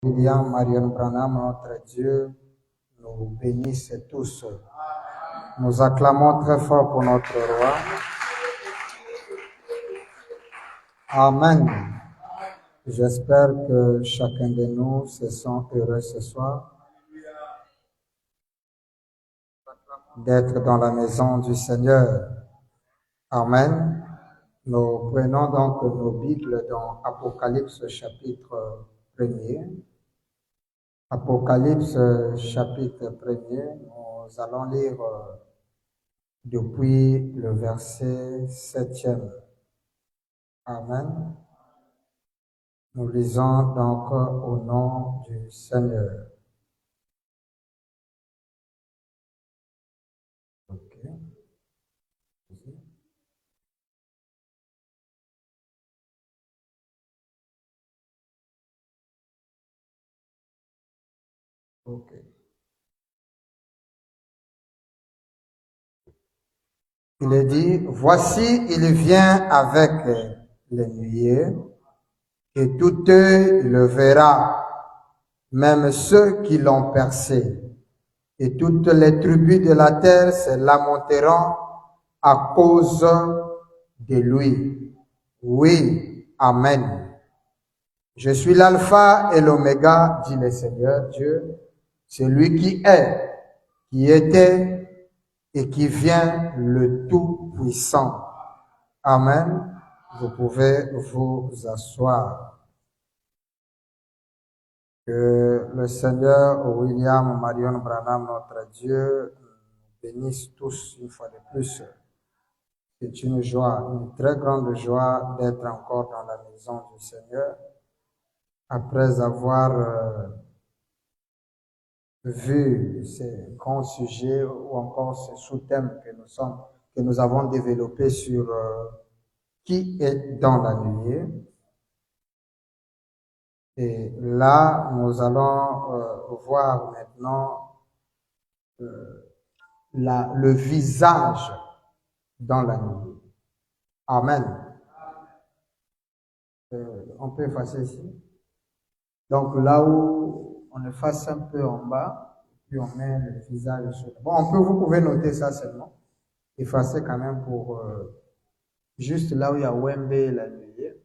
William Marion Branham, notre Dieu, nous bénisse tous. Nous acclamons très fort pour notre roi. Amen. J'espère que chacun de nous se sent heureux ce soir d'être dans la maison du Seigneur. Amen. Nous prenons donc nos Bibles dans Apocalypse chapitre 1er. Apocalypse chapitre 1er, nous allons lire depuis le verset 7e. Amen. Nous lisons donc au nom du Seigneur. Ok. Ok. Il est dit, voici, il vient avec les nuées, et tout œil le verra, même ceux qui l'ont percé. Et toutes les tribus de la terre se lamenteront à cause de lui. Oui, Amen. Je suis l'alpha et l'oméga, dit le Seigneur Dieu, celui qui est, qui était et qui vient, le Tout-Puissant. Amen. Vous pouvez vous asseoir. Que le Seigneur William Marion Branham, notre Dieu, bénisse tous une fois de plus. C'est une joie, une très grande joie d'être encore dans la maison du Seigneur après avoir vu ces grands sujets ou encore ces sous-thèmes que nous avons développés sur qui est dans la nuée. Et là, nous allons voir maintenant le visage dans la nuée. Amen. On peut effacer ici. Donc là où on efface un peu en bas, puis on met le visage sur. Bon, vous pouvez noter ça seulement. Effacer quand même pour juste là où il y a Wembe et la nuée.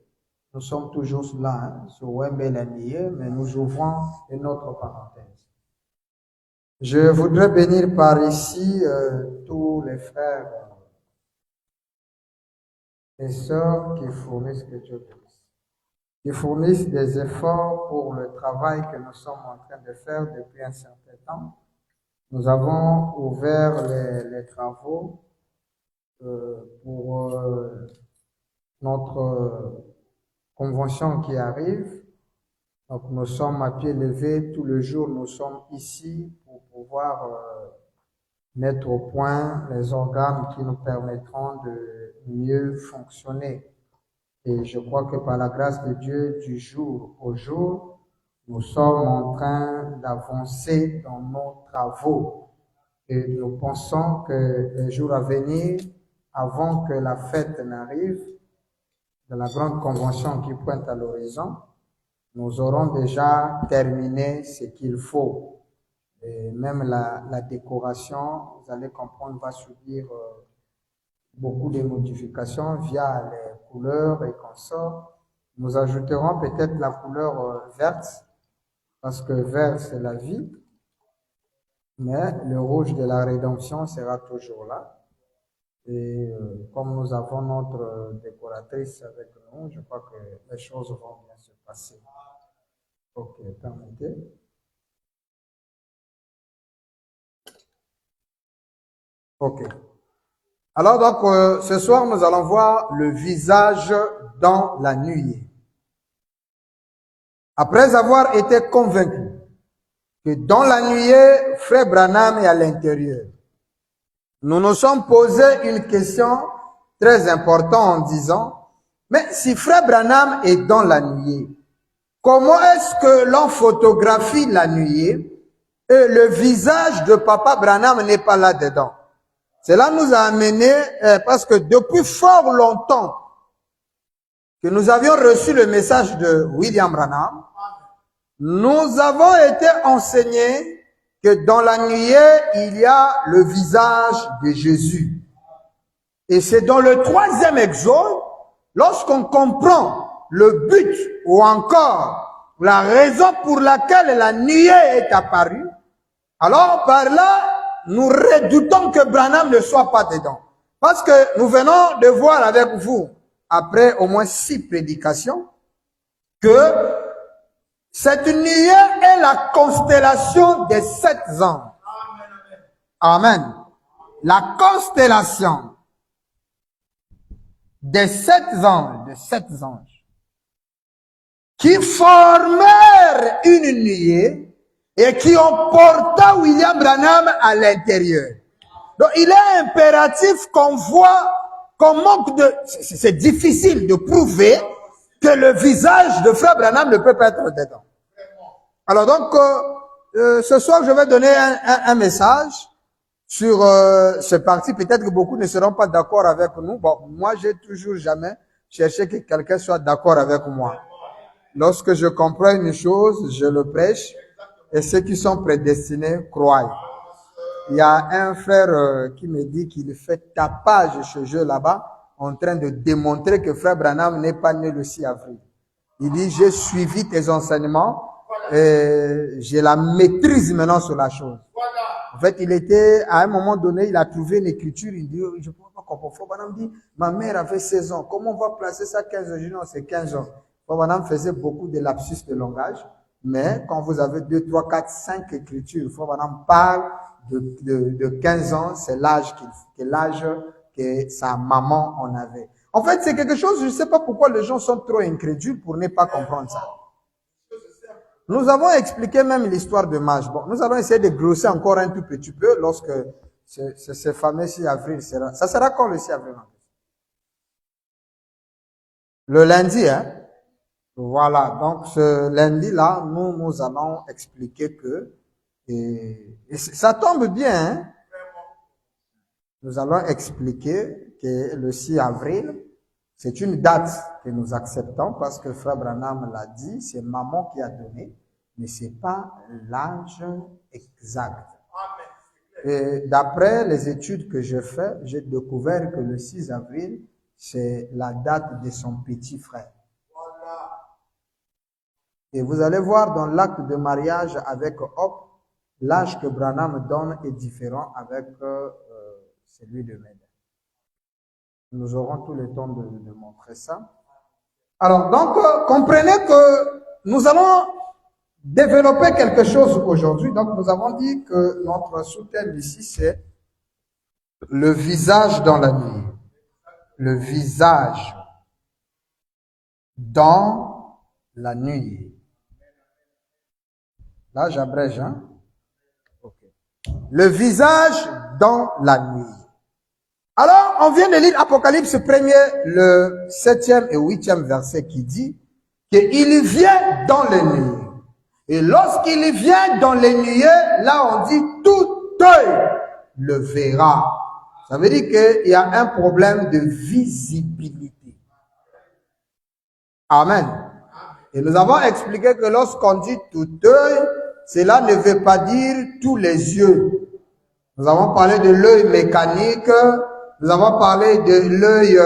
Nous sommes toujours là, sur Wembe et la nuée, mais nous ouvrons une autre parenthèse. Je voudrais bénir par ici tous les frères et sœurs qui fournissent, que Dieu bénisse, qui fournissent des efforts pour le travail que nous sommes en train de faire depuis un certain temps. Nous avons ouvert les travaux pour notre convention qui arrive. Donc nous sommes à pied levé tout le jour, nous sommes ici pour pouvoir mettre au point les organes qui nous permettront de mieux fonctionner. Et je crois que par la grâce de Dieu, du jour au jour, nous sommes en train d'avancer dans nos travaux. Et nous pensons que les jours à venir, avant que la fête n'arrive, de la grande convention qui pointe à l'horizon, nous aurons déjà terminé ce qu'il faut. Et même la décoration, vous allez comprendre, va subir beaucoup de modifications via les couleurs et consorts. Nous ajouterons peut-être la couleur verte, parce que vert c'est la vie, mais le rouge de la rédemption sera toujours là. Et comme nous avons notre décoratrice avec nous, je crois que les choses vont bien se passer. Ok, permettez. Ok. Alors donc, ce soir, nous allons voir le visage dans la nuée. Après avoir été convaincu que dans la nuée, Frère Branham est à l'intérieur, nous nous sommes posé une question très importante en disant, mais si Frère Branham est dans la nuée, comment est-ce que l'on photographie la nuée et le visage de Papa Branham n'est pas là-dedans? Cela nous a amené, parce que depuis fort longtemps que nous avions reçu le message de William Branham, Nous avons été enseignés que dans la nuée, il y a le visage de Jésus. Et c'est dans le 3e exode, lorsqu'on comprend le but ou encore la raison pour laquelle la nuée est apparue, alors par là, nous redoutons que Branham ne soit pas dedans. Parce que nous venons de voir avec vous, après au moins 6 prédications, que cette nuée est la constellation des 7 anges. Amen. La constellation des 7 anges, qui formèrent une nuée et qui ont porté William Branham à l'intérieur. Donc, il est impératif qu'on voit qu'on manque de... C'est difficile de prouver que le visage de Frère Branham ne peut pas être dedans. Alors donc, ce soir, je vais donner un message sur ce parti. Peut-être que beaucoup ne seront pas d'accord avec nous. Bon, moi, j'ai toujours jamais cherché que quelqu'un soit d'accord avec moi. Lorsque je comprends une chose, je le prêche, et ceux qui sont prédestinés croient. Il y a un frère qui me dit qu'il fait tapage chez eux là-bas, en train de démontrer que Frère Branham n'est pas né le 6 avril. Il dit, j'ai suivi tes enseignements, et j'ai la maîtrise maintenant sur la chose. En fait, il était, à un moment donné, il a trouvé une écriture, il dit, je ne peux pas comprendre. Frère Branham dit, ma mère avait 16 ans, comment on va placer ça 15 ans? Je dis, non, c'est 15 ans. Frère Branham faisait beaucoup de lapsus de langage, mais quand vous avez 2, 3, 4, 5 écritures, Frère Branham parle de 15 ans, c'est l'âge que sa maman en avait. En fait, c'est quelque chose, je ne sais pas pourquoi les gens sont trop incrédules pour ne pas comprendre ça. Nous avons expliqué même l'histoire de Mage. Bon, nous allons essayer de grossir encore un tout petit peu lorsque ce fameux 6 avril sera. Ça sera quand le 6 avril? Le lundi, hein? Voilà. Donc, ce lundi-là, nous allons expliquer que, et ça tombe bien, hein? Nous allons expliquer que le 6 avril, c'est une date que nous acceptons parce que Frère Branham l'a dit, c'est maman qui a donné, mais c'est pas l'âge exact. Et d'après les études que je fais, j'ai découvert que le 6 avril, c'est la date de son petit frère. Et vous allez voir dans l'acte de mariage avec Hop, l'âge que Branham donne est différent avec celui de Médée. Nous aurons tout le temps de montrer ça. Alors, donc, comprenez que nous allons développer quelque chose aujourd'hui. Donc, nous avons dit que notre sous-thème ici, c'est le visage dans la nuit. Le visage dans la nuit. Là, j'abrège, hein? Okay. Le visage dans la nuit. Alors, on vient de lire Apocalypse 1er, le 7e et 8e verset qui dit qu'il vient dans les nuées. Et lorsqu'il vient dans les nuées, là on dit tout œil le verra. Ça veut dire qu'il y a un problème de visibilité. Amen. Et nous avons expliqué que lorsqu'on dit tout œil, cela ne veut pas dire tous les yeux. Nous avons parlé de l'œil mécanique, nous avons parlé de l'œil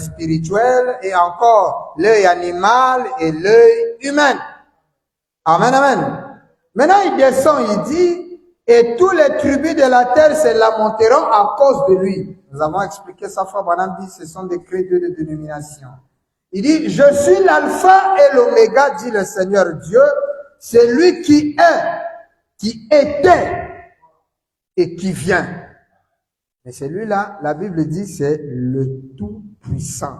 spirituel et encore l'œil animal et l'œil humain. Amen, amen. Maintenant, il descend, il dit, et tous les tribus de la terre se lamenteront à cause de lui. Nous avons expliqué ça, Frère Branham dit, ce sont des crédits de dénomination. Il dit, je suis l'alpha et l'oméga, dit le Seigneur Dieu, c'est lui qui est, qui était et qui vient. Et celui-là, la Bible dit, c'est le Tout-Puissant.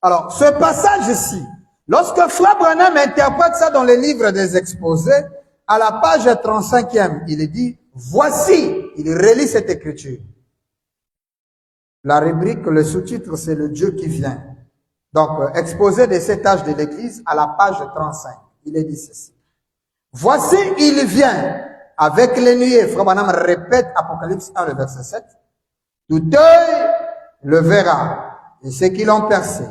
Alors, ce passage-ci, lorsque Frère Branham interprète ça dans les livres des exposés, à la page 35e, il dit, voici, il relit cette écriture. La rubrique, le sous-titre, c'est le Dieu qui vient. Donc, exposé des 7 âges de l'Église, à la page 35, il est dit ceci. Voici, il vient avec les nuées. Frère Branham répète Apocalypse 1, le verset 7. Tout œil le verra, et ceux qui l'ont percé.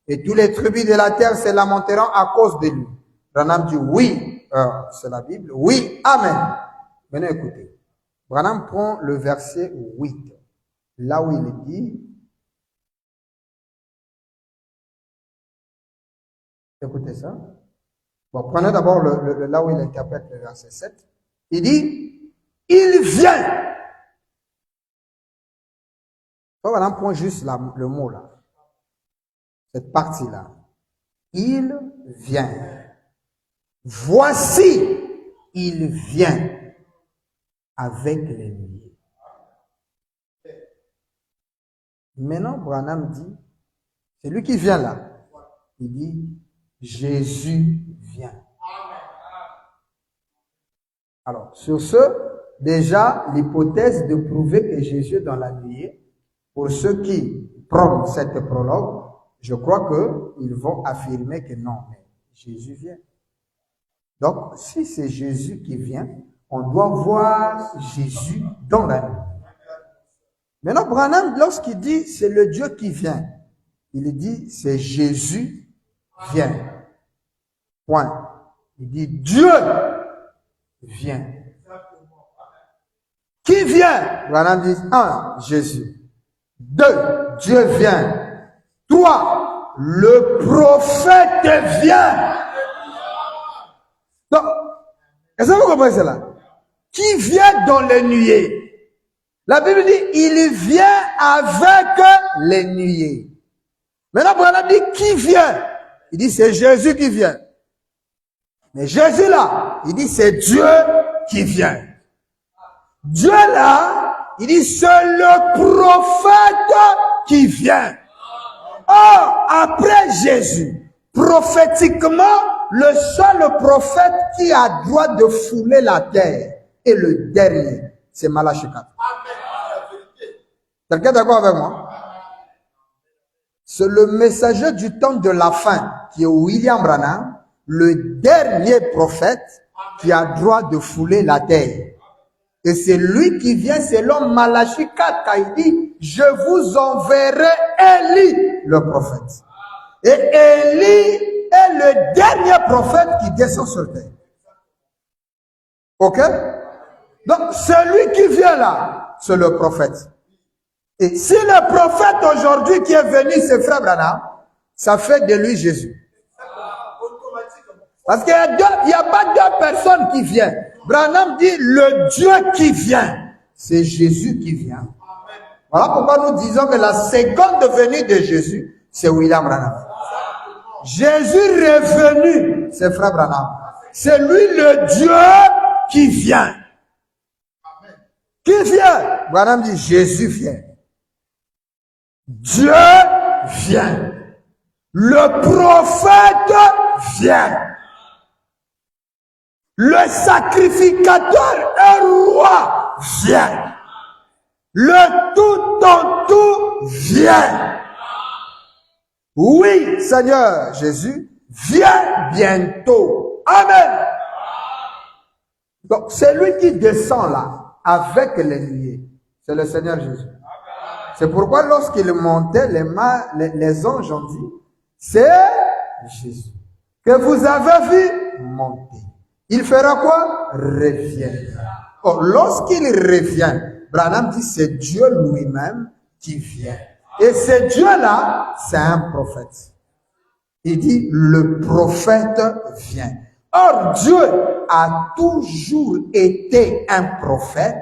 Et tous les tribus de la terre se lamenteront à cause de lui. Branham dit oui, c'est la Bible, oui, amen. Maintenant écoutez, Branham prend le verset 8, là où il dit, écoutez ça. Bon, prenez d'abord là où il interprète le verset 7. Il dit, il vient. Branham prend juste le mot là, cette partie-là. Il vient. Voici, il vient avec les nuées. Maintenant, Branham dit, c'est lui qui vient là. Il dit, Jésus vient. Alors, sur ce, déjà, l'hypothèse de prouver que Jésus est dans la nuée, pour ceux qui prennent cette prologue, je crois qu'ils vont affirmer que non, mais Jésus vient. Donc, si c'est Jésus qui vient, on doit voir Jésus dans la nuit. Maintenant, Branham, lorsqu'il dit c'est le Dieu qui vient, il dit c'est Jésus vient. Point. Il dit Dieu vient. Qui vient? Branham dit 1, Jésus. 2, Dieu vient. 3, le prophète vient. Donc, est-ce que vous comprenez cela? Qui vient dans les nuées? La Bible dit, il vient avec les nuées. Maintenant, Branham dit, qui vient? Il dit, c'est Jésus qui vient. Mais Jésus là, il dit, c'est Dieu qui vient. Dieu là, il dit, c'est le prophète qui vient. Or, après Jésus, prophétiquement, le seul prophète qui a droit de fouler la terre est le dernier. C'est Malachie 4. Quelqu'un est d'accord avec moi? C'est le messager du temps de la fin, qui est William Branham, le dernier prophète qui a droit de fouler la terre. Et c'est lui qui vient selon Malachie 4, quand il dit, je vous enverrai Élie, le prophète. Et Élie est le dernier prophète qui descend sur terre. Ok? Donc, celui qui vient là, c'est le prophète. Et si le prophète aujourd'hui qui est venu, c'est Frère Branham, ça fait de lui Jésus. Parce qu'il n'y a pas deux personnes qui viennent. Branham dit le Dieu qui vient. C'est Jésus qui vient. Voilà pourquoi nous disons que la seconde venue de Jésus, c'est William Branham. Jésus revenu, c'est Frère Branham. C'est lui le Dieu qui vient. Qui vient? Branham dit Jésus vient. Dieu vient. Le prophète vient. Le sacrificateur et roi vient. Le tout en tout vient. Oui, Seigneur Jésus, viens bientôt. Amen. Donc, c'est lui qui descend là, avec les nuées. C'est le Seigneur Jésus. C'est pourquoi lorsqu'il montait, les anges ont dit, c'est Jésus que vous avez vu monter. Il fera quoi? Reviendra. Or, lorsqu'il revient, Branham dit c'est Dieu lui-même qui vient. Et ce Dieu-là, c'est un prophète. Il dit le prophète vient. Or, Dieu a toujours été un prophète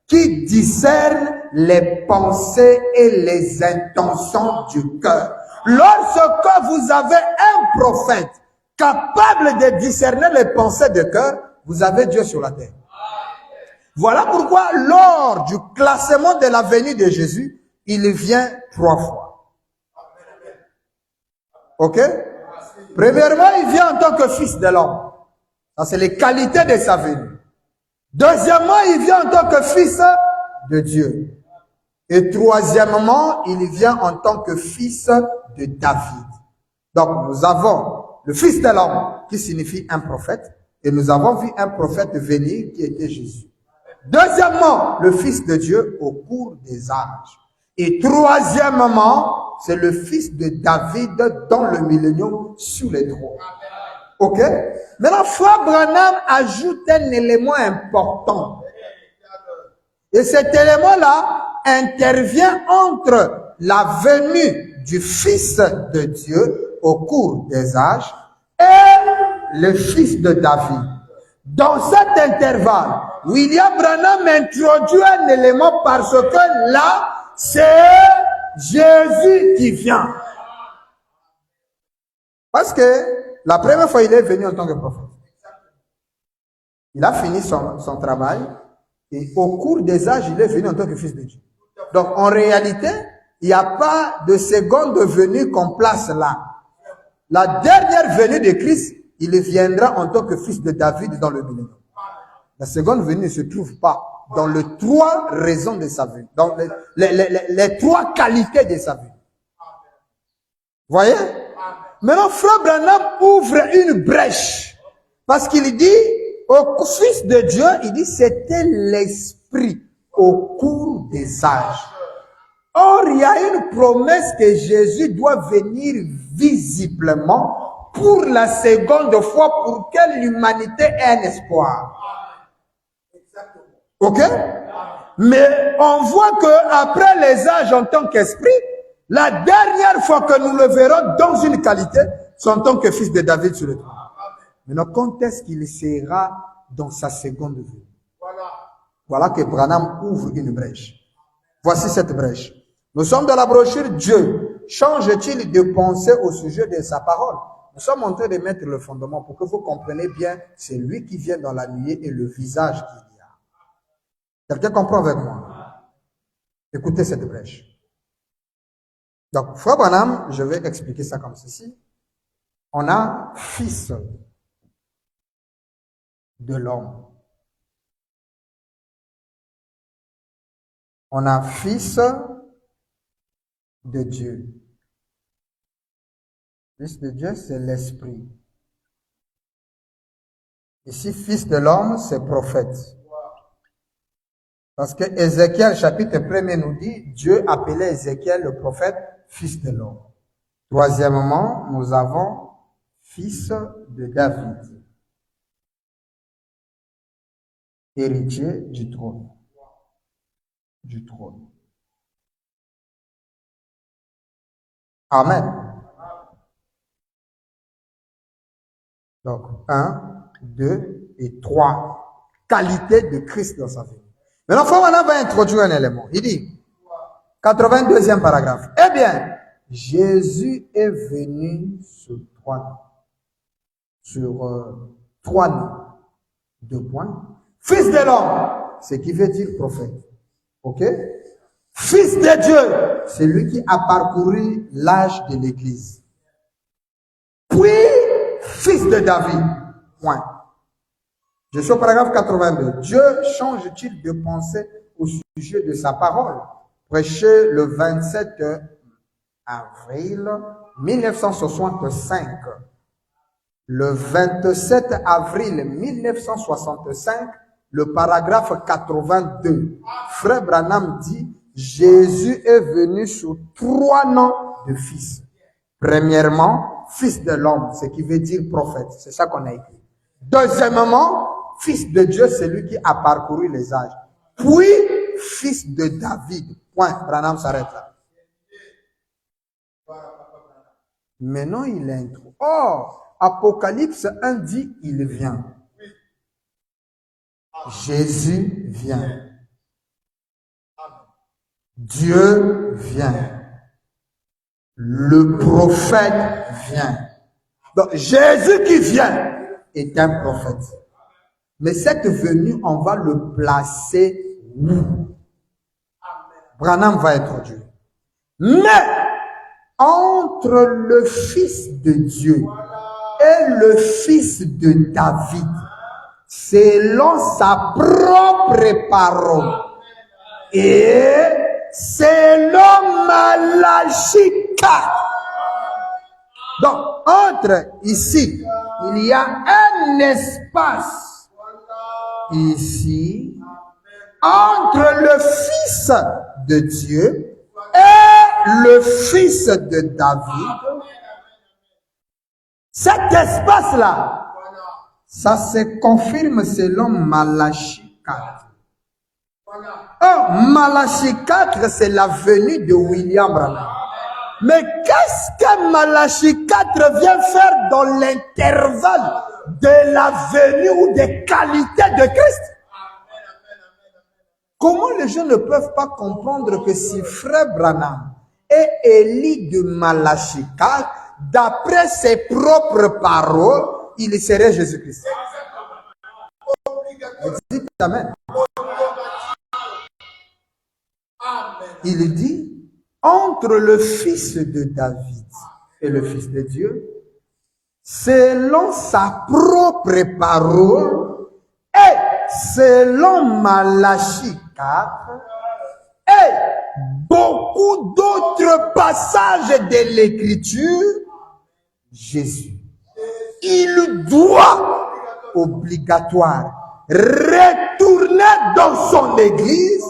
qui discerne les pensées et les intentions du cœur. Lorsque vous avez un prophète capable de discerner les pensées du cœur, vous avez Dieu sur la terre. Voilà pourquoi lors du classement de la venue de Jésus, il vient 3 fois. Ok? Premièrement, il vient en tant que fils de l'homme. Ça, c'est les qualités de sa venue. Deuxièmement, il vient en tant que fils de Dieu. Et troisièmement, il vient en tant que fils de David. Donc, nous avons le fils de l'homme qui signifie un prophète. Et nous avons vu un prophète venir qui était Jésus. Deuxièmement, le fils de Dieu au cours des âges. Et troisièmement, c'est le fils de David dans le millénium sur les trônes. Ok? Maintenant, Frère Branham ajoute un élément important. Et cet élément-là intervient entre la venue du Fils de Dieu au cours des âges et le Fils de David. Dans cet intervalle, William Branham introduit un élément parce que là, c'est Jésus qui vient. Parce que la première fois, il est venu en tant que prophète. Il a fini son travail et au cours des âges, il est venu en tant que fils de Dieu. Donc, en réalité, il n'y a pas de seconde venue qu'on place là. La dernière venue de Christ, il viendra en tant que fils de David dans le millénaire. La seconde venue ne se trouve pas dans les trois raisons de sa venue, dans les trois qualités de sa venue. Voyez? Maintenant, Frère Branham ouvre une brèche parce qu'il dit au Fils de Dieu, il dit c'était l'Esprit au cours des âges. Or, il y a une promesse que Jésus doit venir visiblement pour la seconde fois pour que l'humanité ait un espoir. Ok? Mais on voit que après les âges en tant qu'esprit, la dernière fois que nous le verrons dans une qualité, c'est en tant que fils de David sur le trône. Maintenant, quand est-ce qu'il sera dans sa seconde venue? Voilà que Branham ouvre une brèche. Voici cette brèche. Nous sommes dans la brochure Dieu. Change-t-il de pensée au sujet de sa parole? Nous sommes en train de mettre le fondement pour que vous compreniez bien, c'est lui qui vient dans la nuée et le visage qu'il y a. Quelqu'un comprend avec moi? Écoutez cette brèche. Donc, Frère Branham, je vais expliquer ça comme ceci. On a fils de l'homme. On a fils de Dieu. Fils de Dieu, c'est l'esprit. Ici, fils de l'homme, c'est prophète. Parce que Ézéchiel, chapitre 1er, nous dit, Dieu appelait Ézéchiel le prophète, fils de l'homme. Troisièmement, nous avons fils de David, héritier du trône. Amen. Donc, 1, 2 et 3 qualités de Christ dans sa vie. Maintenant, Frère va introduire un élément. Il dit, 82e paragraphe. Eh bien, Jésus est venu sur trois noms. 2 points. Fils de l'homme, ce qui veut dire prophète. Ok? Fils de Dieu, c'est lui qui a parcouru l'âge de l'Église. Puis, fils de David. Point. Je suis au paragraphe 82. Dieu change-t-il de pensée au sujet de sa parole? Prêché le 27 avril 1965. Le 27 avril 1965, le paragraphe 82. Frère Branham dit, Jésus est venu sous 3 noms de fils. Premièrement, fils de l'homme, ce qui veut dire prophète. C'est ça qu'on a écrit. Deuxièmement, fils de Dieu, c'est lui qui a parcouru les âges. Puis, fils de David. Point. Branham s'arrête là. Maintenant, il intro. Or, Apocalypse 1 dit, il vient. Jésus vient. Dieu vient. Le prophète vient. Donc, Jésus qui vient est un prophète. Mais cette venue, on va le placer où? Branham va introduire. Mais, entre le Fils de Dieu et le Fils de David, selon sa propre parole, et selon Malachie 4. Donc, entre ici, il y a un espace ici entre le Fils de Dieu et le Fils de David. Cet espace-là, ça se confirme selon Malachie 4. Malachie 4, c'est la venue de William Branham. Mais qu'est-ce que Malachie 4 vient faire dans l'intervalle de la venue ou des qualités de Christ? Comment les gens ne peuvent pas comprendre que si Frère Branham est Élie de Malachie 4, d'après ses propres paroles, il serait Jésus-Christ? Dites Amen. Il dit, entre le fils de David et le fils de Dieu, selon sa propre parole et selon Malachie 4 et beaucoup d'autres passages de l'Écriture, Jésus, il doit obligatoire retourner dans son église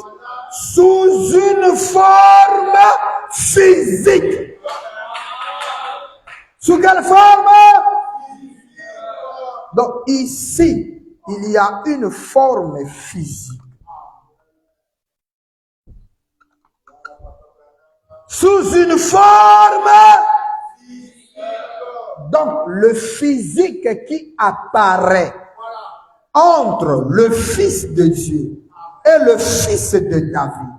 sous une forme physique. Sous quelle forme? Donc ici, il y a une forme physique. Sous une forme. Donc le physique qui apparaît entre le Fils de Dieu et le Fils de David,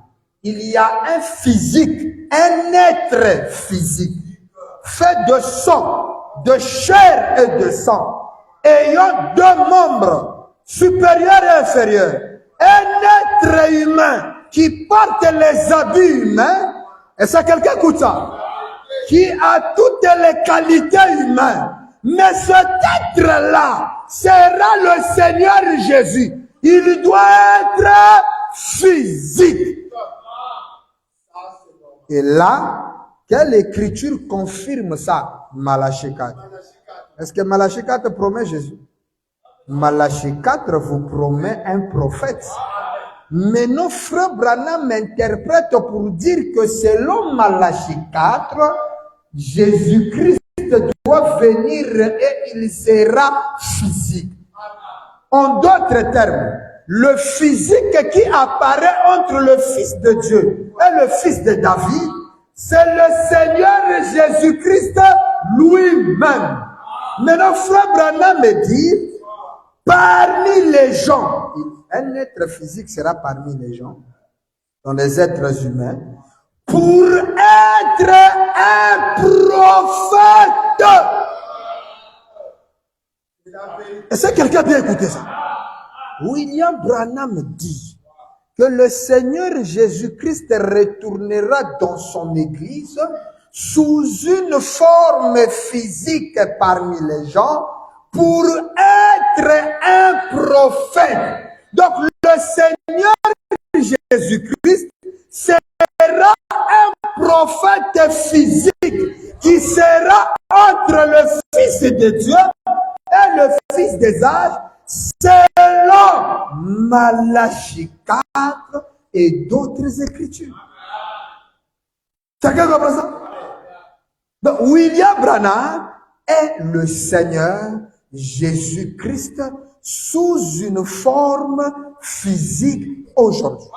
il y a un physique, un être physique, fait de sang, de chair et de sang, ayant deux membres, supérieurs et inférieurs, un être humain qui porte les habits humains, et c'est quelqu'un qui écoute ça, qui a toutes les qualités humaines, mais cet être-là sera le Seigneur Jésus. Il doit être physique. Et là, quelle écriture confirme ça? Malachie 4. Est-ce que Malachie 4 promet Jésus? Malachie 4 vous promet un prophète. Mais nos frères Branham interprètent pour dire que selon Malachie 4, Jésus-Christ doit venir et il sera physique. En d'autres termes, le physique qui apparaît entre le Fils de Dieu et le Fils de David, c'est le Seigneur Jésus-Christ lui-même. Mais nos frères Branham me dit, parmi les gens, un être physique sera parmi les gens, dans les êtres humains, pour être un prophète. Est-ce que quelqu'un a bien écouté ça? William Branham dit que le Seigneur Jésus-Christ retournera dans son église sous une forme physique parmi les gens pour être un prophète. Donc le Seigneur Jésus-Christ sera un prophète physique qui sera entre le Fils de Dieu et le Fils des âges, selon Malachie 4 et d'autres écritures. Quelqu'un comprend ça? Donc, William Branham est le Seigneur Jésus-Christ sous une forme physique aujourd'hui.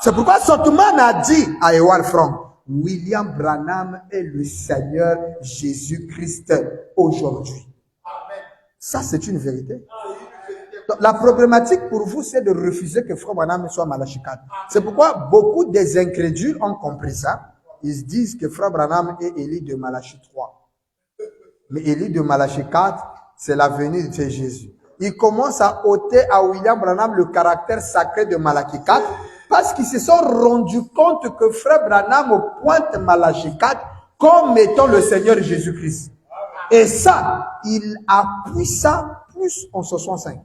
C'est pourquoi Sotman a dit à Ewald Frank, William Branham est le Seigneur Jésus-Christ aujourd'hui. Ça, c'est une vérité. Donc, la problématique pour vous, c'est de refuser que Frère Branham soit Malachie 4. C'est pourquoi beaucoup des incrédules ont compris ça. Ils disent que Frère Branham est Élie de Malachie 3. Mais Élie de Malachie 4, c'est la venue de Jésus. Ils commencent à ôter à William Branham le caractère sacré de Malachie 4 parce qu'ils se sont rendus compte que Frère Branham pointe Malachie 4 comme étant le Seigneur Jésus-Christ. Et ça, il appuie ça plus en 65.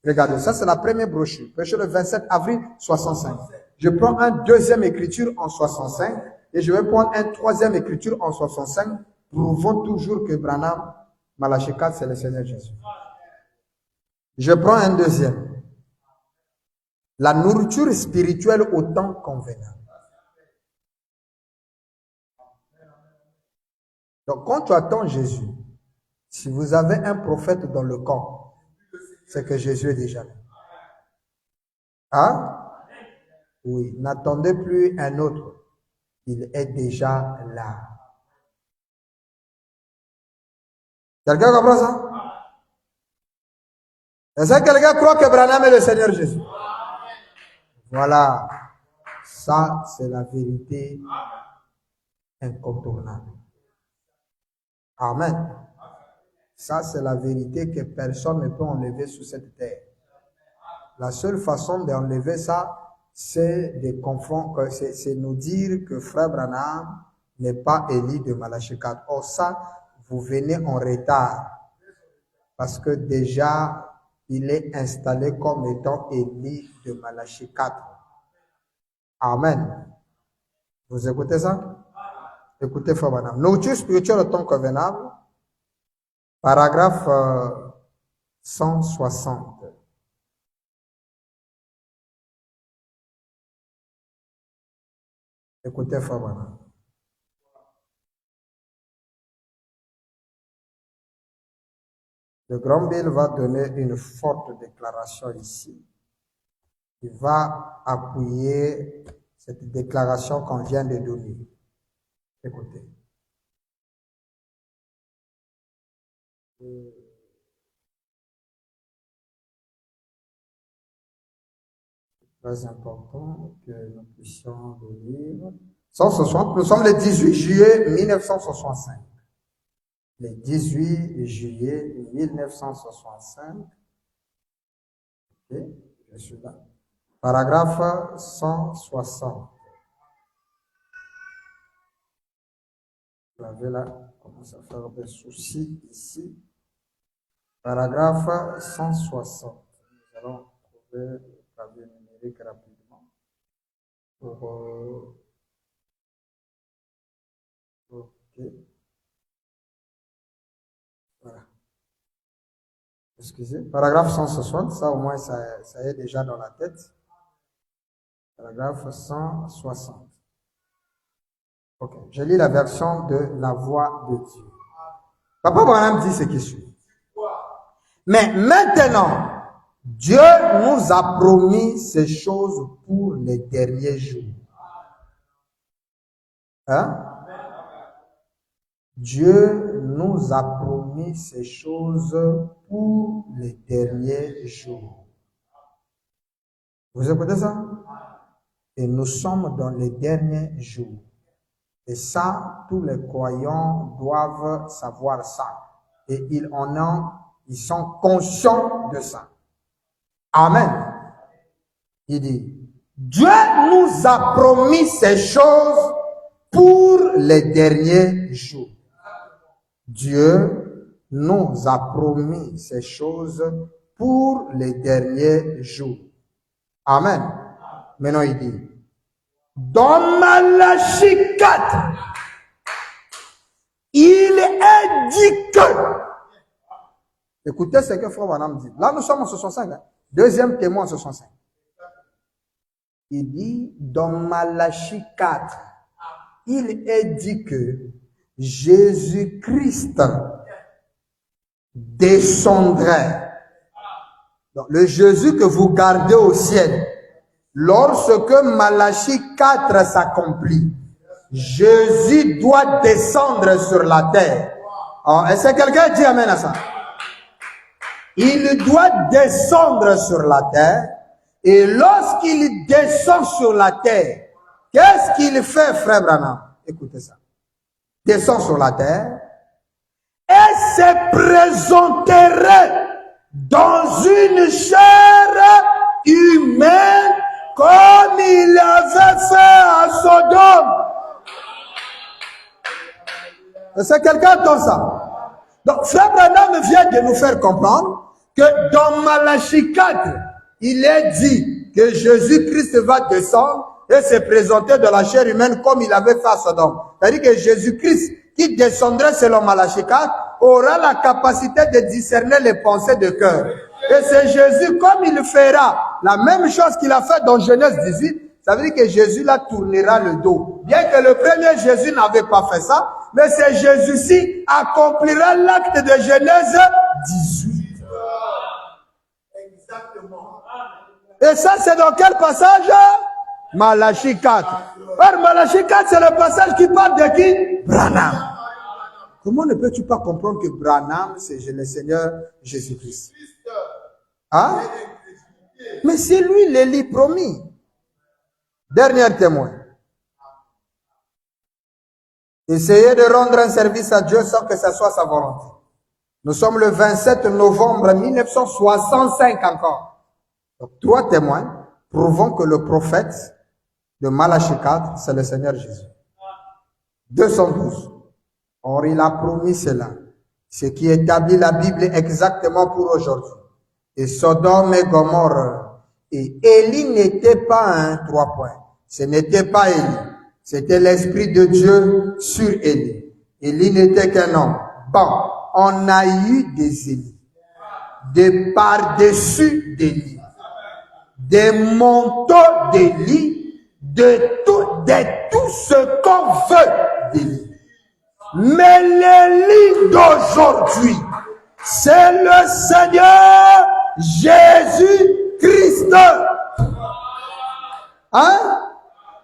Regardez, ça c'est la première brochure, prêché le 27 avril 65. Je prends un deuxième écriture en 65 et je vais prendre un troisième écriture en 65, prouvant toujours que Branham, Malachie 4, c'est le Seigneur Jésus. Je prends un deuxième. La nourriture spirituelle au temps convenable. Donc quand tu attends Jésus, Si vous avez un prophète dans le camp, c'est que Jésus est déjà là. Hein? Oui, n'attendez plus un autre. Il est déjà là. Quelqu'un comprend ça? Est-ce que quelqu'un croit que Branham est le Seigneur Jésus? Voilà. Ça, c'est la vérité incontournable. Amen. Ça, c'est la vérité que personne ne peut enlever sur cette terre. La seule façon d'enlever ça, c'est de confondre, c'est nous dire que Frère Branham n'est pas Élie de Malachie 4. Or ça, vous venez en retard. Parce que déjà, il est installé comme étant Élie de Malachie 4. Amen. Vous écoutez ça? Écoutez, Frère Branham. Nourriture spirituelle au temps convenable. Paragraphe 160. Écoutez, Frère Branham. Le Grand Bill va donner une forte déclaration ici. Il va appuyer cette déclaration qu'on vient de donner. Écoutez. Très important que nous puissions le lire. 160, nous sommes le 18 juillet 1965. Le 18 juillet 1965. Ok, je suis là. Paragraphe 160. Vous avez là, commence à faire des soucis ici. Paragraphe 160. Nous allons trouver le clavier numérique rapidement pour ok. Voilà. Excusez. Paragraphe 160, ça au moins ça est déjà dans la tête. Paragraphe 160. Ok. Je lis la version de la voix de Dieu. Papa Branham dit ce qui suit. Mais maintenant, Dieu nous a promis ces choses pour les derniers jours. Hein? Dieu nous a promis ces choses pour les derniers jours. Vous écoutez ça? Et nous sommes dans les derniers jours. Et ça, tous les croyants doivent savoir ça. Et ils sont conscients de ça. Amen. Il dit, Dieu nous a promis ces choses pour les derniers jours. Dieu nous a promis ces choses pour les derniers jours. Amen. Maintenant, il dit, dans Malachie 4, il est dit que, écoutez ce que Frère Branham dit. Là, nous sommes en 65. Hein? Deuxième témoin en 65. Il dit, dans Malachie 4, il est dit que Jésus-Christ descendrait. Donc, le Jésus que vous gardez au ciel, lorsque Malachie 4 s'accomplit, Jésus doit descendre sur la terre. Est-ce que quelqu'un dit amen à ça? Il doit descendre sur la terre. Et lorsqu'il descend sur la terre, qu'est-ce qu'il fait, Frère Branham? Écoutez ça. Descend sur la terre et se présenterait dans une chair humaine comme il avait fait à Sodome. Est-ce que quelqu'un entend ça? Donc, Frère Branham vient de nous faire comprendre que dans Malachie 4, il est dit que Jésus-Christ va descendre et se présenter de la chair humaine comme il avait fait à Sodome. C'est-à-dire que Jésus-Christ, qui descendrait selon Malachie 4, aura la capacité de discerner les pensées de cœur. Et c'est Jésus, comme il fera la même chose qu'il a fait dans Genèse 18, ça veut dire que Jésus là tournera le dos. Bien que le premier Jésus n'avait pas fait ça, Mais c'est Jésus-ci accomplira l'acte de Genèse 18. Exactement. Et ça, c'est dans quel passage? Malachie 4. Or, Malachie 4, c'est le passage qui parle de qui? Branham. Comment ne peux-tu pas comprendre que Branham, c'est le Seigneur Jésus-Christ? Hein? Mais c'est lui l'Élie promis. Dernier témoin. Essayez de rendre un service à Dieu sans que ce soit sa volonté. Nous sommes le 27 novembre 1965 encore. Donc, 3 témoins prouvant que le prophète de Malachie 4, c'est le Seigneur Jésus. 212. Or, il a promis cela, ce qui établit la Bible exactement pour aujourd'hui. Et Sodome et Gomorrhe. Et Élie n'était pas un 3 points. Ce n'était pas Élie. C'était l'Esprit de Dieu sur Élie. Élie n'était qu'un homme. Bon, on a eu des Élie. Des par-dessus d'Élie. Des manteaux d'Élie. De tout ce qu'on veut d'Élie. Mais l'Élie d'aujourd'hui, c'est le Seigneur Jésus-Christ. Hein?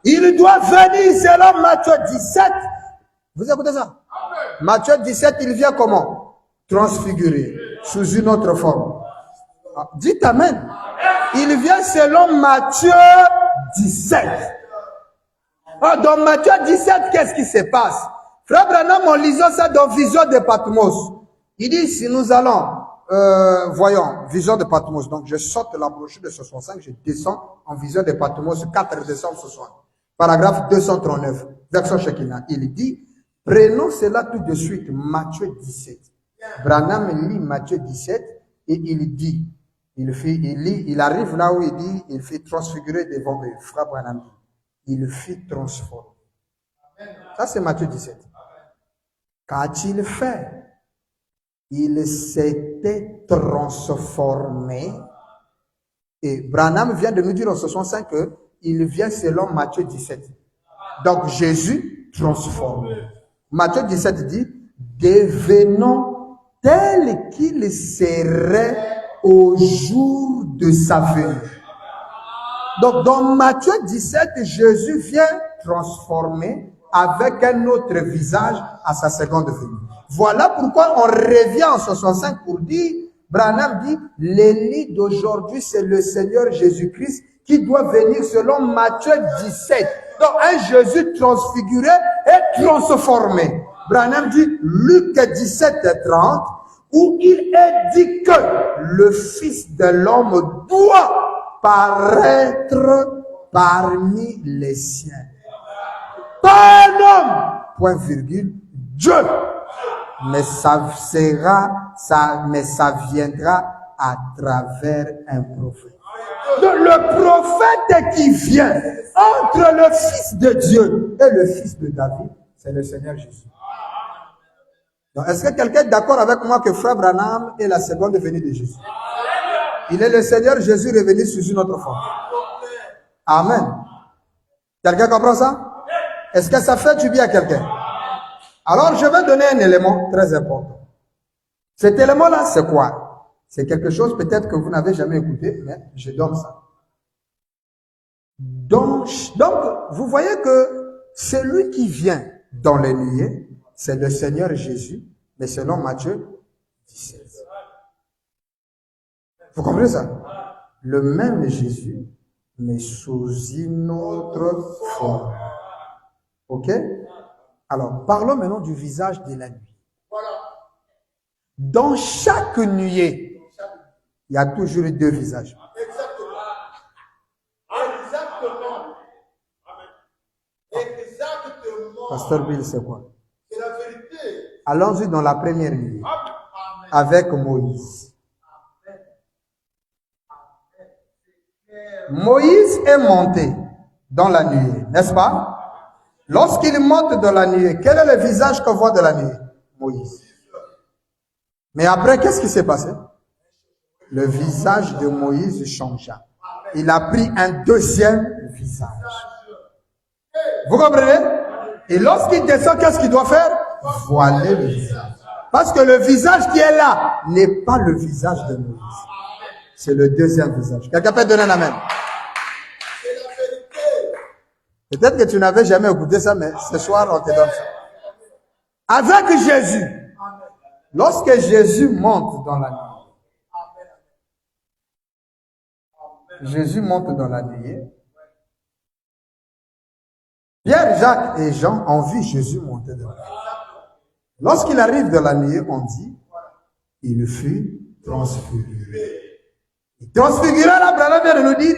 Il doit venir selon Matthieu 17. Vous écoutez ça? Matthieu 17, il vient comment? Transfiguré, sous une autre forme. Ah, dites Amen. Il vient selon Matthieu 17. Ah, dans Matthieu 17, qu'est-ce qui se passe? Frère Branham, en lisant ça dans Vision de Patmos, il dit, si nous allons, voyons, Vision de Patmos, donc je saute la brochure de 65, je descends en Vision de Patmos, 4 décembre 60, paragraphe 239, version Shekinah. Il dit, prenons cela tout de suite, Matthieu 17. Branham lit Matthieu 17 et il dit, il arrive là où il dit, il fait transfigurer devant eux. Frère Branham dit, il fit transformer. Ça c'est Matthieu 17. Qu'a-t-il fait? Il s'était transformé. Et Branham vient de nous dire en 65 qu'il vient selon Matthieu 17. Donc Jésus transforme. Matthieu 17 dit, devenons tel qu'il serait au jour de sa venue. Donc dans Matthieu 17, Jésus vient transformer avec un autre visage à sa seconde venue. Voilà pourquoi on revient en 65 pour dire, Branham dit, l'Élie d'aujourd'hui, c'est le Seigneur Jésus-Christ qui doit venir selon Matthieu 17. Donc un Jésus transfiguré et transformé. Branham dit, Luc 17, 30, où il est dit que le Fils de l'homme doit paraître parmi les siens. Pas un homme, point virgule, Dieu. Mais ça viendra à travers un prophète. Donc le prophète qui vient entre le Fils de Dieu et le Fils de David, c'est le Seigneur Jésus. Donc est-ce que quelqu'un est d'accord avec moi que Frère Branham est la seconde venue de Jésus? Il est le Seigneur Jésus revenu sous une autre forme. Amen. Quelqu'un comprend ça? Est-ce que ça fait du bien à quelqu'un? Alors, je vais donner un élément très important. Cet élément-là, c'est quoi? C'est quelque chose peut-être que vous n'avez jamais écouté, mais je donne ça. Donc, vous voyez que celui qui vient dans les nuées, c'est le Seigneur Jésus, mais selon Matthieu 17. Vous comprenez ça? Le même Jésus, mais sous une autre forme. Ok? Alors, parlons maintenant du visage de la nuit. Dans chaque nuée, il y a toujours 2 visages. Exactement. Pasteur Bill, c'est quoi? C'est la vérité. Allons-y dans la première nuée. Avec Moïse. Moïse est monté dans la nuée, n'est-ce pas? Lorsqu'il monte dans la nuée, quel est le visage qu'on voit de la nuée? Moïse. Mais après, qu'est-ce qui s'est passé? Le visage de Moïse changea. Il a pris un deuxième visage. Vous comprenez? Et lorsqu'il descend, qu'est-ce qu'il doit faire? voiler le visage. Parce que le visage qui est là n'est pas le visage de Moïse. C'est le deuxième visage. Quelqu'un peut donner un amen? Peut-être que tu n'avais jamais écouté ça, mais ce soir, on te donne ça. Avec Jésus, lorsque Jésus monte dans la nuée, Jésus monte dans la nuée, Pierre, Jacques et Jean ont vu Jésus monter dans la nuée. Lorsqu'il arrive dans la nuée, on dit, il fut transfiguré. Transfiguré, là, Branham vient de nous dire,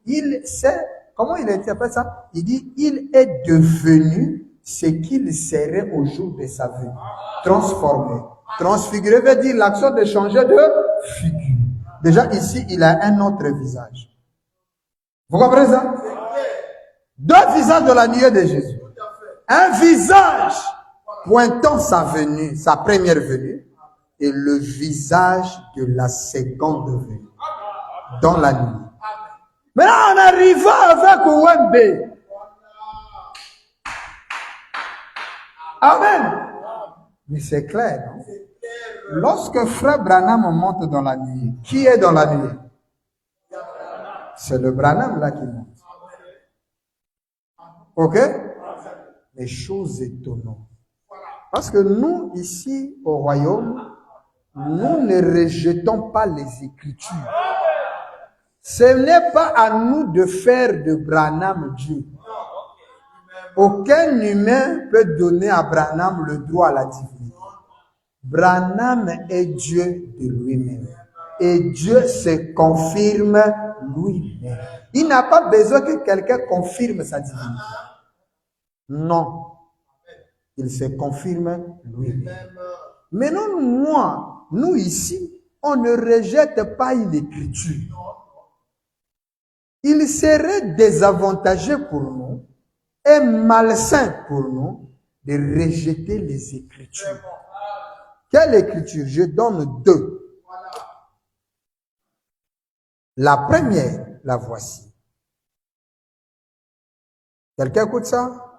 il sait, comment il interprète ça? Il dit, il est devenu ce qu'il serait au jour de sa venue. Transformé. Transfiguré veut dire l'action de changer de figure. Déjà ici, il a un autre visage. Vous comprenez ça? Deux visages de la nuée de Jésus. Un visage pointant sa venue, sa première venue, et le visage de la seconde venue dans la nuit. Maintenant, en arrivant avec Wembe. Amen. Mais c'est clair, non? Lorsque Frère Branham monte dans la nuit, qui est dans la nuit? C'est le Branham là qui monte. Ok? Les choses étonnantes. Parce que nous, ici, au royaume, nous ne rejetons pas les Écritures. Ce n'est pas à nous de faire de Branham Dieu. Aucun humain peut donner à Branham le droit à la divinité. Branham est Dieu de lui-même. Et Dieu se confirme lui-même. Il n'a pas besoin que quelqu'un confirme sa divinité. Non. Il se confirme lui-même. Maintenant, nous ici, on ne rejette pas une écriture. Il serait désavantageux pour nous et malsain pour nous de rejeter les écritures. Quelle écriture? Je donne deux. La première, la voici. Quelqu'un écoute ça?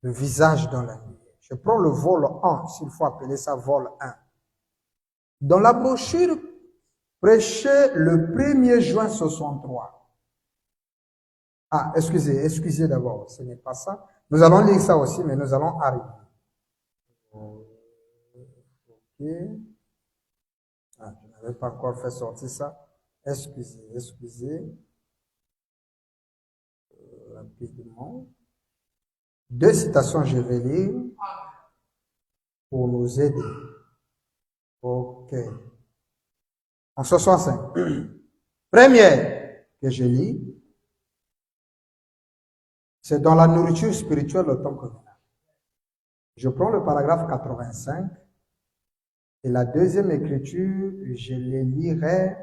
Le visage dans la nuit. Je prends le vol 1, s'il faut appeler ça vol 1. Dans la brochure prêchée le 1er juin 63. Ah, excusez d'abord, ce n'est pas ça. Nous allons lire ça aussi, mais nous allons arriver. Ok. Ah, je n'avais pas encore fait sortir ça. Excusez. Rapidement. Deux citations, je vais lire pour nous aider. Ok. En 65. Première que je lis, c'est dans la nourriture spirituelle au temps communal. Je prends le paragraphe 85 et la deuxième écriture, je les lirai.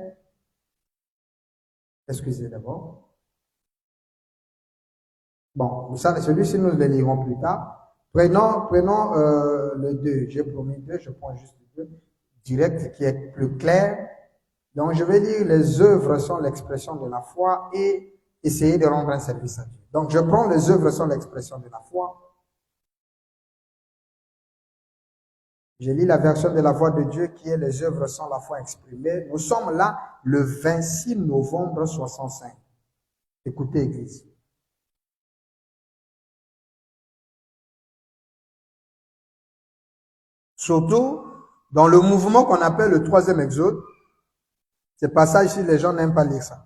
Excusez d'abord. Bon, celui-ci, nous le lirons plus tard. Prenons le 2. J'ai promis 2, je prends juste le 2. Direct, qui est plus clair. Donc, je vais lire les œuvres sont l'expression de la foi et essayer de rendre un service à Dieu. Donc, je prends les œuvres sont l'expression de la foi. Je lis la version de la voix de Dieu qui est les œuvres sont la foi exprimée. Nous sommes là le 26 novembre 65. Écoutez, Église. Surtout dans le mouvement qu'on appelle le troisième exode, ces passages-ci, les gens n'aiment pas lire ça.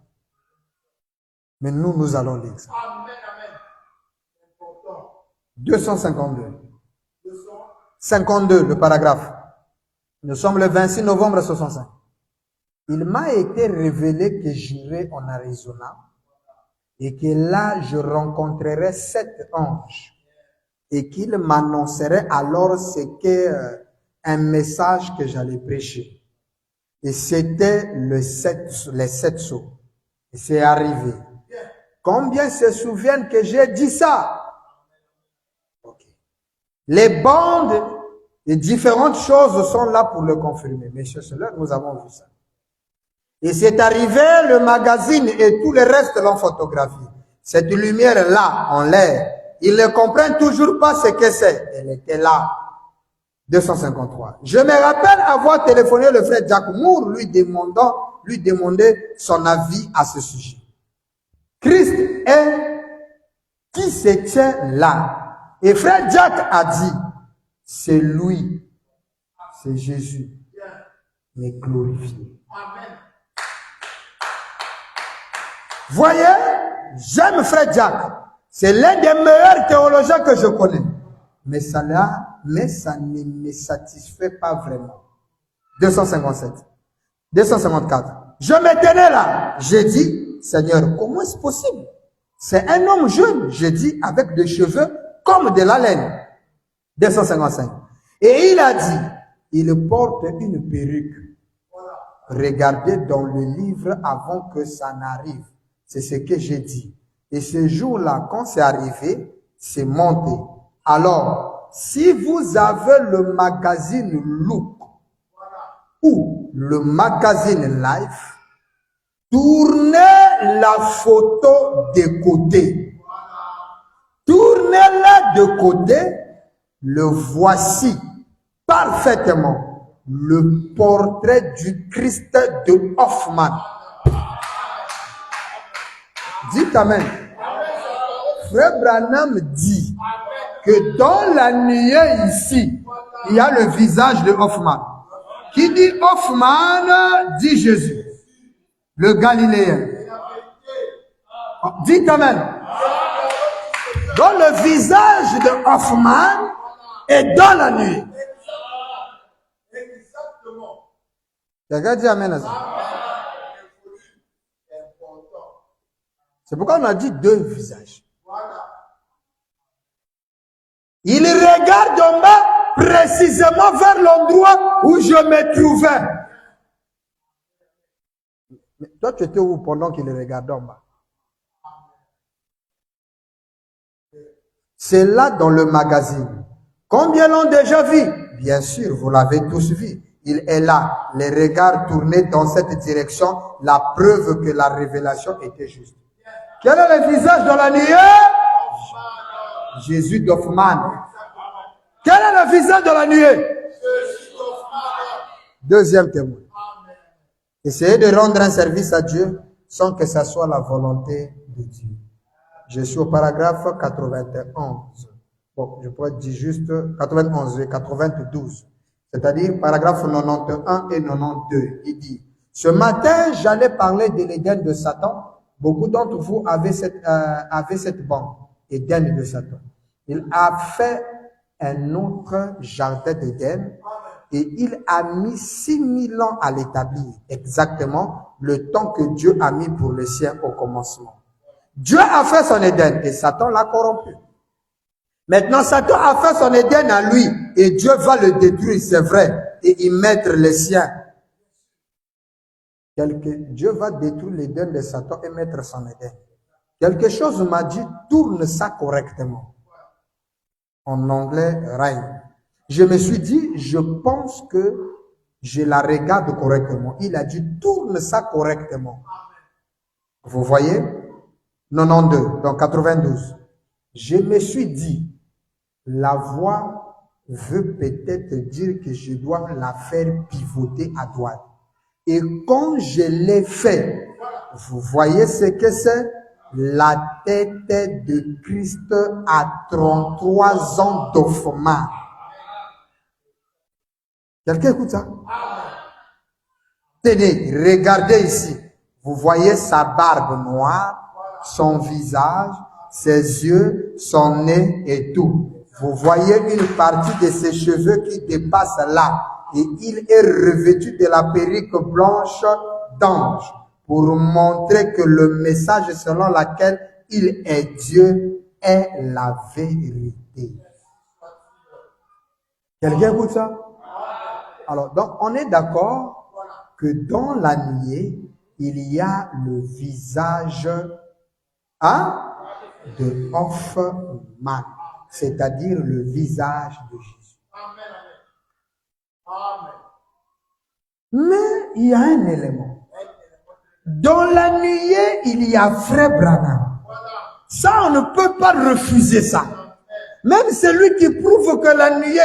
Mais nous allons lire ça. 252. 52, le paragraphe. Nous sommes le 26 novembre 65. Il m'a été révélé que j'irai en Arizona et que là, je rencontrerai 7 anges et qu'ils m'annonceraient alors ce qu'est un message que j'allais prêcher. Et c'était les 7 sceaux. Et c'est arrivé. Combien se souviennent que j'ai dit ça? Okay. Les bandes et différentes choses sont là pour le confirmer. Messieurs, cela, nous avons vu ça. Et c'est arrivé, le magazine et tout le reste l'ont photographié. Cette lumière-là, en l'air, Ils ne comprennent toujours pas ce que c'est. Elle était là. 253. Je me rappelle avoir téléphoné le frère Jack Moore lui demander son avis à ce sujet. Christ est qui se tient là. Et frère Jack a dit, c'est lui, c'est Jésus, mais glorifié. Voyez, j'aime frère Jack. C'est l'un des meilleurs théologiens que je connais. Mais ça ne me satisfait pas vraiment. 257. 254. Je me tenais là. J'ai dit, Seigneur, comment est-ce possible? C'est un homme jeune, j'ai dit, avec des cheveux comme de la laine. 255. Et il a dit, il porte une perruque. Regardez dans le livre avant que ça n'arrive. C'est ce que j'ai dit. Et ce jour-là, quand c'est arrivé, c'est monté. Alors, si vous avez le magazine Look ou le magazine Life, tournez la photo de côté. Tournez-la de côté. Le voici parfaitement. Le portrait du Christ de Hoffman. Dites Amen. Frère Branham dit que dans la nuée ici, il y a le visage de Hoffman. Qui dit Hoffman, dit Jésus, le Galiléen. Dites Amen. Dans le visage de Hoffman est dans la nuée. Quelqu'un dit Amen à ça. C'est pourquoi on a dit deux visages. Il regarde en bas précisément vers l'endroit où je me trouvais. Mais toi, tu étais où pendant qu'il regardait en bas? C'est là dans le magazine. Combien l'ont déjà vu? Bien sûr, vous l'avez tous vu. Il est là, les regards tournés dans cette direction, la preuve que la révélation était juste. Quel est le visage dans la nuée? Jésus d'Hoffman. Quel est le visage dans la nuée? Deuxième témoin. Essayez de rendre un service à Dieu sans que ça soit la volonté de Dieu. Je suis au paragraphe 91. Bon, je pourrais dire juste 91 et 92. C'est-à-dire paragraphe 91 et 92. Il dit, ce matin, j'allais parler de l'Éden de Satan. Beaucoup d'entre vous avaient cette bande, Éden de Satan. Il a fait un autre jardin d'Éden et il a mis 6000 ans à l'établir, exactement le temps que Dieu a mis pour le sien au commencement. Dieu a fait son Éden et Satan l'a corrompu. Maintenant, Satan a fait son Éden à lui et Dieu va le détruire, c'est vrai, et y mettre les siens. Dieu va détruire l'Éden de Satan et mettre son Éden. Quelque chose m'a dit, tourne ça correctement. En anglais, règne. Je me suis dit, je pense que je la regarde correctement. Il a dit, tourne ça correctement. Vous voyez? 92, donc 92. Je me suis dit, la voix veut peut-être dire que je dois la faire pivoter à droite. Et quand je l'ai fait, vous voyez ce que c'est? La tête de Christ à 33 ans d'Hoffman. Quelqu'un écoute ça? Tenez, regardez ici. Vous voyez sa barbe noire, son visage, ses yeux, son nez et tout. Vous voyez une partie de ses cheveux qui dépasse là. Et il est revêtu de la perruque blanche d'ange pour montrer que le message selon lequel il est Dieu est la vérité. Quelqu'un écoute ça? Alors, donc, on est d'accord que dans la nuée, il y a le visage de Hoffman, c'est-à-dire le visage de Jésus. Mais il y a un élément. Dans la nuée, il y a frère Branham. Ça, on ne peut pas refuser ça. Même celui qui prouve que la nuée,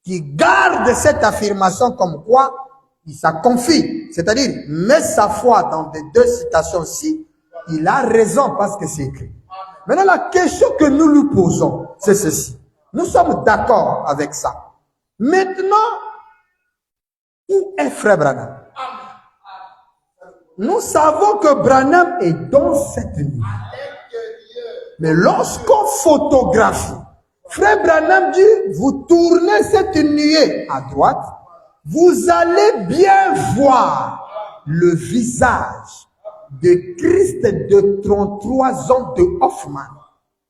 qui garde cette affirmation comme quoi il s'en confie, c'est-à-dire met sa foi dans les deux citations-ci, il a raison parce que c'est écrit. Maintenant, la question que nous lui posons, c'est ceci. Nous sommes d'accord avec ça. Maintenant, où est Frère Branham? Nous savons que Branham est dans cette nuit. Mais lorsqu'on photographie, Frère Branham dit, vous tournez cette nuée à droite, vous allez bien voir le visage de Christ de 33 ans de Hoffman.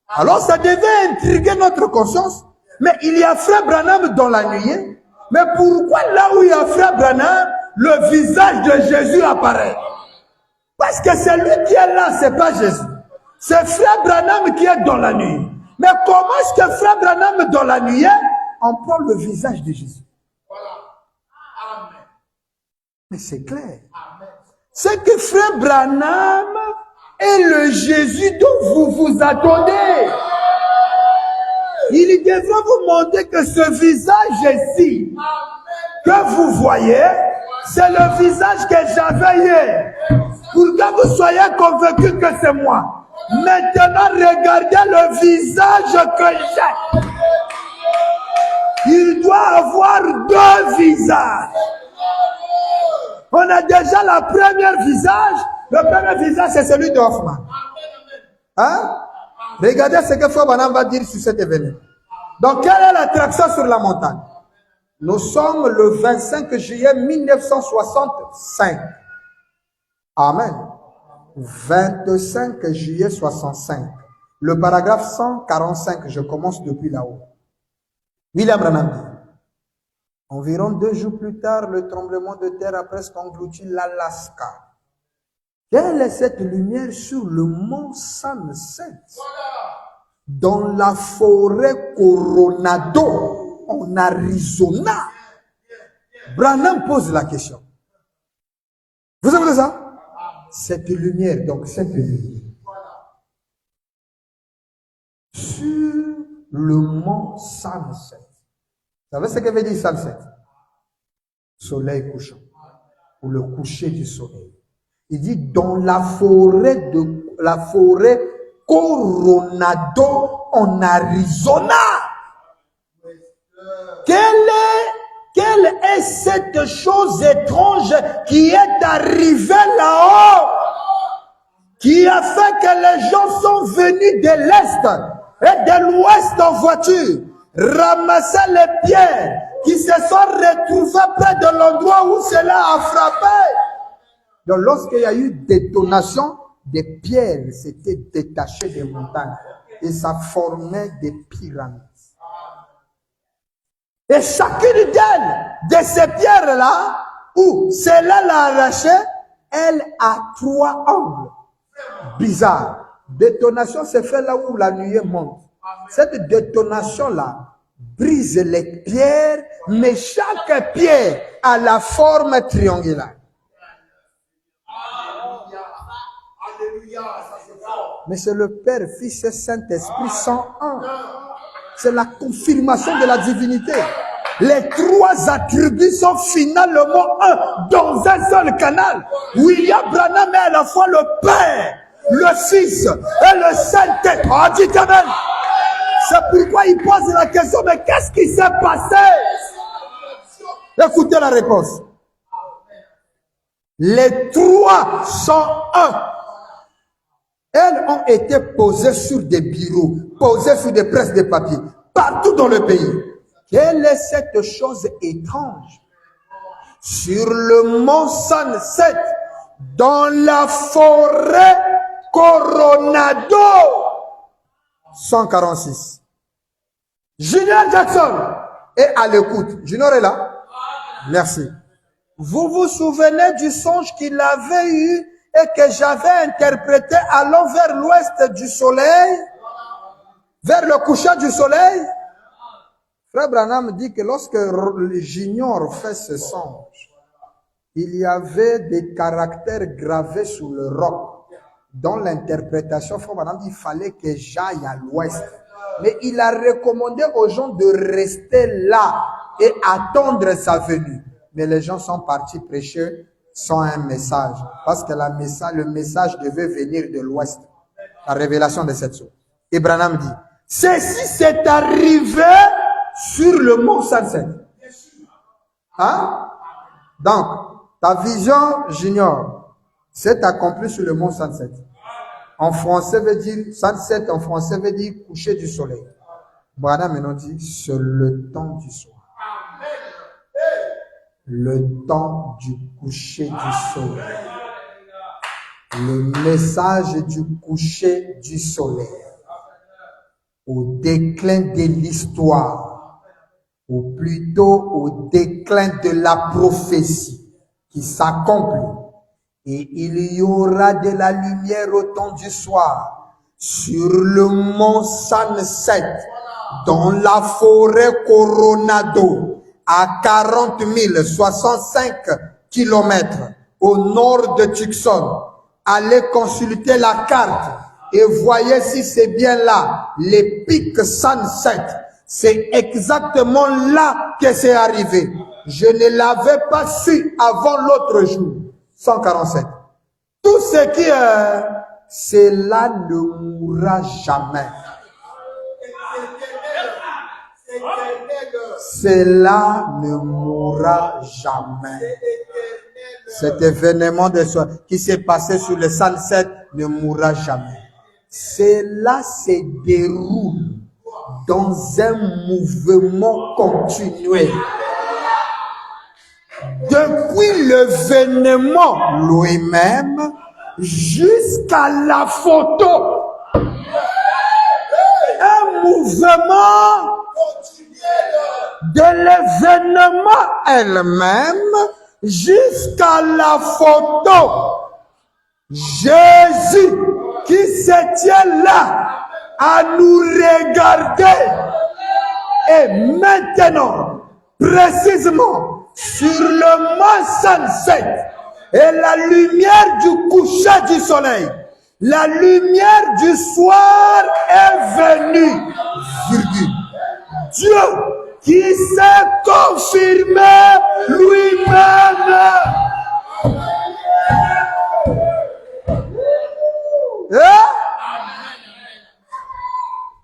Alors ça devait intriguer notre conscience. Mais il y a Frère Branham dans la nuée. Mais pourquoi là où il y a Frère Branham, le visage de Jésus apparaît? Parce que c'est lui qui est là, c'est pas Jésus. C'est Frère Branham qui est dans la nuit. Mais comment est-ce que Frère Branham dans la nuit, on prend le visage de Jésus? Voilà. Amen. Mais c'est clair. C'est que Frère Branham est le Jésus dont vous vous attendez. Il devrait vous montrer que ce visage-ci que vous voyez, c'est le visage que j'avais hier. Pour que vous soyez convaincus que c'est moi. Maintenant, regardez le visage que j'ai. Il doit avoir deux visages. On a déjà le premier visage. Le premier visage, c'est celui d'Hoffman. Hein? Regardez ce que Frère Branham va dire sur cet événement. Donc, quelle est l'attraction sur la montagne? Nous sommes le 25 juillet 1965. Amen. 25 juillet 65. Le paragraphe 145, je commence depuis là-haut. William Branham dit, environ 2 jours plus tard, le tremblement de terre a presque englouti l'Alaska. Quelle est cette lumière sur le mont Sunset? Dans la forêt Coronado, en Arizona. Branham pose la question. Vous avez ça? Cette lumière, donc cette lumière. Sur le mont Sunset. Vous savez ce que veut dire Sunset? Soleil couchant. Ou le coucher du soleil. Il dit dans la forêt Coronado en Arizona. Quelle est cette chose étrange qui est arrivée là-haut, qui a fait que les gens sont venus de l'Est et de l'Ouest en voiture, ramasser les pierres, qui se sont retrouvées près de l'endroit où cela a frappé. Donc lorsqu'il y a eu détonation, des pierres s'étaient détachées des montagnes et ça formait des pyramides. Et chacune d'elles, de ces pierres-là, où celle-là l'a arrachée, elle a 3 angles. Bizarre. Détonation se fait là où la nuée monte. Cette détonation-là brise les pierres, mais chaque pierre a la forme triangulaire. Mais c'est le Père, Fils et Saint-Esprit sont un. C'est la confirmation de la divinité. Les 3 attributs sont finalement un dans un seul canal. William Branham est à la fois le Père, le Fils et le Saint-Esprit. Oh, dites Amen. C'est pourquoi il pose la question, mais qu'est-ce qui s'est passé? Écoutez la réponse. Les 3 sont un. Elles ont été posées sur des bureaux, posées sur des presses de papier, partout dans le pays. Quelle est cette chose étrange? Sur le mont Sunset, dans la forêt Coronado. 146. Junior Jackson est à l'écoute. Junior est là? Merci. Vous vous souvenez du songe qu'il avait eu et que j'avais interprété allant vers l'ouest du soleil, vers le coucher du soleil? Frère Branham dit que lorsque le Junior fait ce songe, il y avait des caractères gravés sur le roc. Dans l'interprétation, Frère Branham dit qu'il fallait que j'aille à l'ouest. Mais il a recommandé aux gens de rester là et attendre sa venue. Mais les gens sont partis prêcher sans un message. Parce que le message devait venir de l'ouest. La révélation de cette chose. Et Branham dit, ceci s'est arrivé sur le mont Sunset. Hein? Donc, ta vision, j'ignore, s'est accomplie sur le mont Sunset. En français veut dire, sunset en français veut dire coucher du soleil. Branham maintenant dit, c'est le temps du soir. Le temps du coucher du soleil. Le message du coucher du soleil. Au déclin de l'histoire. Ou plutôt au déclin de la prophétie qui s'accomplit. Et il y aura de la lumière au temps du soir sur le mont Sunset, dans la forêt Coronado, à 40 000, 65 kilomètres au nord de Tucson. Allez consulter la carte et voyez si c'est bien là, les pics Sunset. C'est exactement là que c'est arrivé. Je ne l'avais pas su avant l'autre jour. 147. Tout ce qui est, cela ne mourra jamais. Cela ne mourra jamais. Cet événement de soir qui s'est passé sur le Sunset ne mourra jamais. Cela se déroule dans un mouvement continuel. Depuis l'événement lui-même jusqu'à la photo. Un mouvement de l'événement elle-même jusqu'à la photo. Jésus qui se tient là à nous regarder. Et maintenant, précisément, sur le mont Sunset, et la lumière du coucher du soleil, la lumière du soir est venue. Virgule. Dieu qui s'est confirmé lui-même.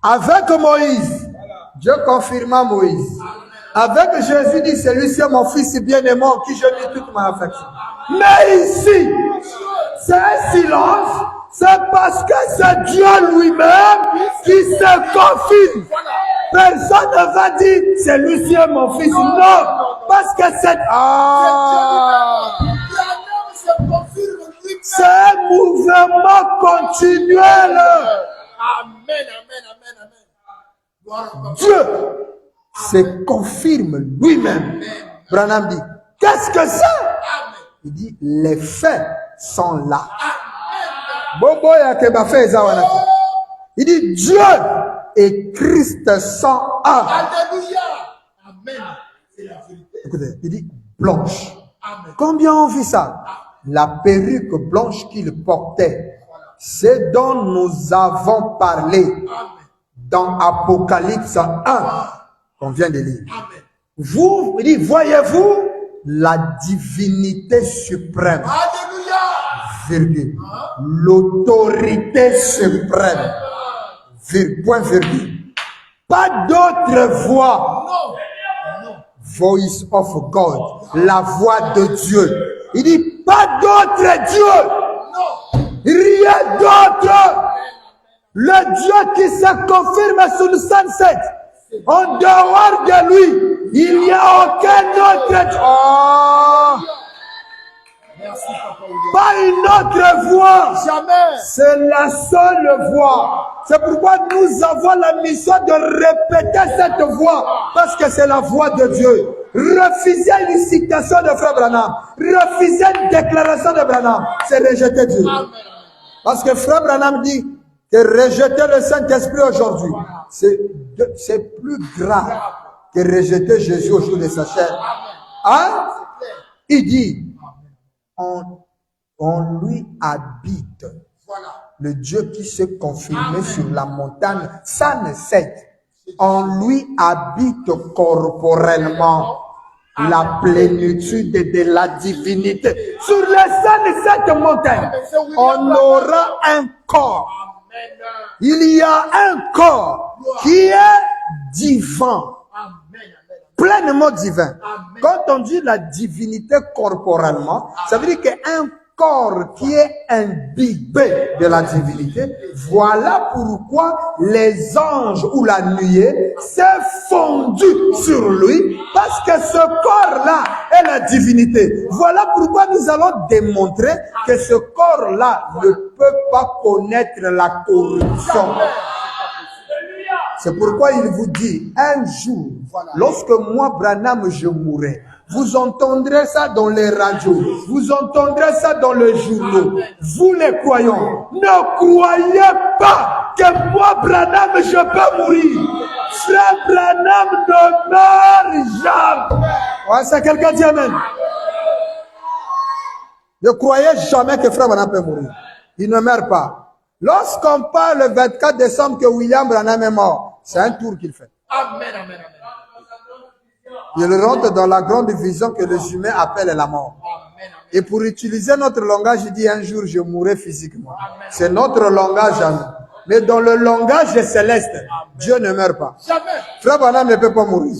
Avec Moïse, Dieu confirma Moïse. Avec Jésus dit, celui-ci est mon fils bien-aimé en qui je mets toute mon affection. Mais ici, c'est un silence, c'est parce que c'est Dieu lui-même qui se confirme. Personne ne va dire, celui-ci est mon fils. Non, parce que c'est... c'est un mouvement continuel. Amen, amen, amen, amen. Dieu se confirme lui-même. Branham dit, qu'est-ce que c'est? Il dit, les faits sont là. Il dit, Dieu et Christ sont un. Alléluia. Amen. C'est la vérité. Écoutez, il dit, blanche. Amen. Combien on vit ça? La perruque blanche qu'il portait, c'est dont nous avons parlé dans Apocalypse 1, qu'on vient de lire. Amen. Vous, il dit, voyez-vous la divinité suprême, Alléluia. virgule, l'autorité suprême, point virgule. Pas d'autre voix. Non. Voice of God, la voix de Dieu. Il dit, pas d'autre Dieu. Non. Rien d'autre. Le Dieu qui se confirme sur le Sunset. En dehors de lui, il n'y a aucun autre Dieu. Oh. Merci, Papa. Pas une autre voix. Jamais. C'est la seule voix. C'est pourquoi nous avons la mission de répéter cette voix. Parce que c'est la voix de Dieu. Refuser une citation de Frère Branham. Refuser une déclaration de Branham. C'est rejeter Dieu. Parce que Frère Branham dit que rejeter le Saint-Esprit aujourd'hui, c'est plus grave que rejeter Jésus au jour de sa chair. Hein? Il dit, on lui habite Voilà. Le Dieu qui s'est confirmé sur la montagne, ça ne cède. En lui habite corporellement la plénitude de la divinité. Sur les seins de cette montagne, on aura un corps. Amen. Il y a un corps qui est divin, Amen. pleinement divin. Amen. Quand on dit la divinité corporellement, ça veut dire qu'un corps qui est imbibé de la divinité, voilà pourquoi les anges ou la nuée s'est fondu sur lui, parce que ce corps-là est la divinité. Voilà pourquoi nous allons démontrer que ce corps-là ne peut pas connaître la corruption. C'est pourquoi il vous dit, un jour, lorsque moi, Branham, je mourrai, vous entendrez ça dans les radios, vous entendrez ça dans les journaux. Vous les croyants, ne croyez pas que moi, Branham, je peux mourir. Frère Branham ne meurt jamais. Ouais, c'est quelqu'un dit amen. Ne croyez jamais que Frère Branham peut mourir. Il ne meurt pas. Lorsqu'on parle le 24 décembre que William Branham est mort, c'est un tour qu'il fait. Amen. Amen. Amen. Il rentre dans la grande vision que les humains appellent la mort. Amen. Et pour utiliser notre langage, il dit un jour je mourrai physiquement. C'est notre langage à nous. Mais dans le langage céleste, Dieu ne meurt pas. Jamais. Frère Branham ne peut pas mourir.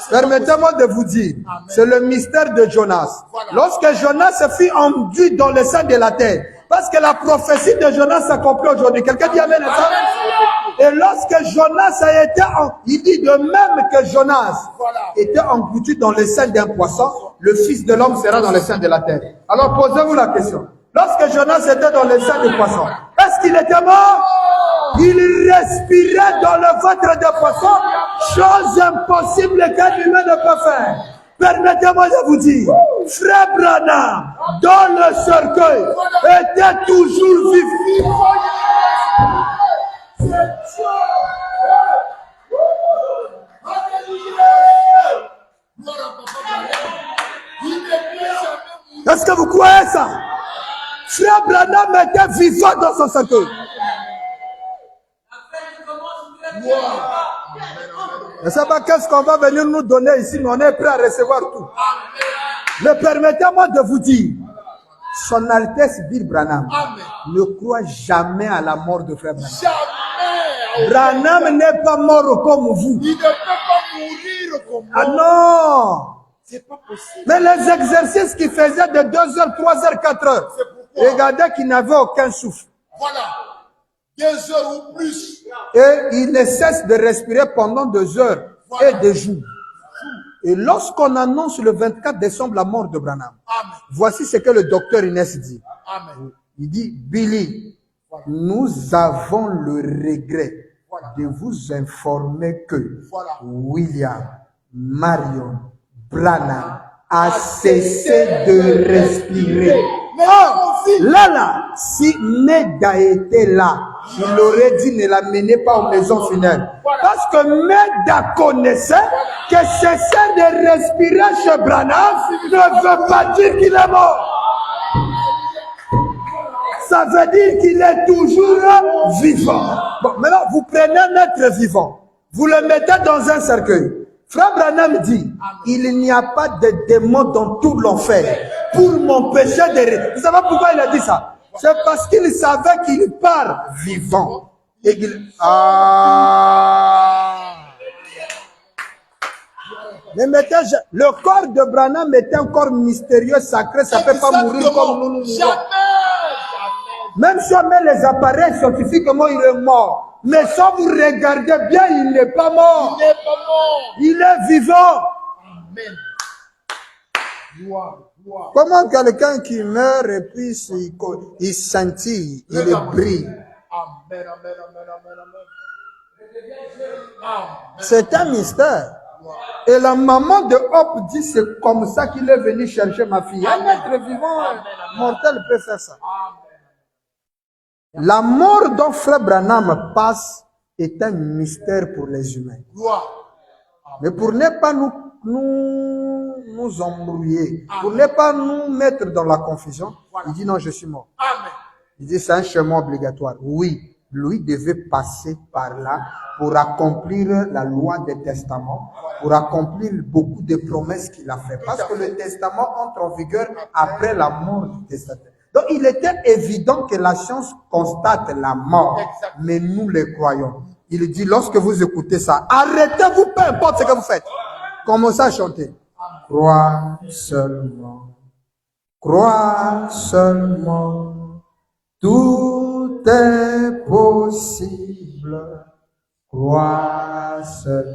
Permettez-moi de vous dire, c'est le mystère de Jonas. Lorsque Jonas fut enduit dans le sein de la terre, parce que la prophétie de Jonas s'accomplit aujourd'hui. Quelqu'un dit amen à ça? Et lorsque Jonas a été, il dit de même que Jonas était englouti dans le sein d'un poisson, le Fils de l'homme sera dans le sein de la terre. Alors posez-vous la question. Lorsque Jonas était dans le sein du poisson, est-ce qu'il était mort? Il respirait dans le ventre du poisson, chose impossible qu'un humain ne peut faire. Permettez-moi de vous dire, Frère Branham, dans le cercueil, était toujours vivant. Est-ce que vous croyez ça? Frère Branham était vivant dans son cercueil. Je ne sais pas qu'est-ce qu'on va venir nous donner ici, mais on est prêt à recevoir tout. Mais permettez-moi de vous dire, Son Altesse Bill Branham ne croit jamais à la mort de Frère Branham. Jamais. Branham n'est pas mort comme vous. Il ne peut pas mourir comme moi. Ah non! C'est pas possible. Mais les exercices qu'il faisait de 2 heures, 3 heures, 4 heures, regardez qu'il n'avait aucun souffle. Voilà. 2 heures ou plus. Et il ne cesse de respirer pendant 2 heures et des jours. Et lorsqu'on annonce le 24 décembre la mort de Branham, Amen. voici ce que le docteur Inès dit. Amen. Il dit, Billy, nous avons le regret de vous informer que William Marion Branham a cessé de respirer. Oh, là, si Neda était là, il aurait dit ne l'amenez pas aux maisons funèbres. Parce que Neda connaissait que cesser de respirer chez Branham ne veut pas dire qu'il est mort. Ça veut dire qu'il est toujours vivant. Bon, maintenant, vous prenez un être vivant, vous le mettez dans un cercueil. Frère Branham dit, il n'y a pas de démon dans tout l'enfer pour m'empêcher de... Vous savez pourquoi il a dit ça? C'est parce qu'il savait qu'il part vivant. Et qu'il... Mais mettez, le corps de Branham est un corps mystérieux, sacré, ça ne peut pas mourir comme nous mourons. Jamais. Même si on met les appareils scientifiques, comment il est mort. Mais si vous regardez bien, il n'est pas mort. Il n'est pas mort. Il est vivant. Amen. Gloire, gloire. Comment quelqu'un qui meurt et puis il scintille, il brille. Amen, amen, amen, amen, amen. C'est un mystère. Et la maman de Hop dit, c'est comme ça qu'il est venu chercher ma fille. Un être vivant, mortel peut faire ça. La mort dont Frère Branham passe est un mystère pour les humains. Mais pour ne pas nous embrouiller, pour ne pas nous mettre dans la confusion, il dit non, je suis mort. Amen. Il dit c'est un chemin obligatoire. Oui, lui devait passer par là pour accomplir la loi des testaments, pour accomplir beaucoup de promesses qu'il a fait. Parce que le testament entre en vigueur après la mort du testataire. Donc il était évident que la science constate la mort, mais nous les croyons. Il dit lorsque vous écoutez ça, arrêtez-vous, peu importe ce que vous faites. Commencez à chanter. Crois seulement. Crois seulement, tout est possible. Crois seulement.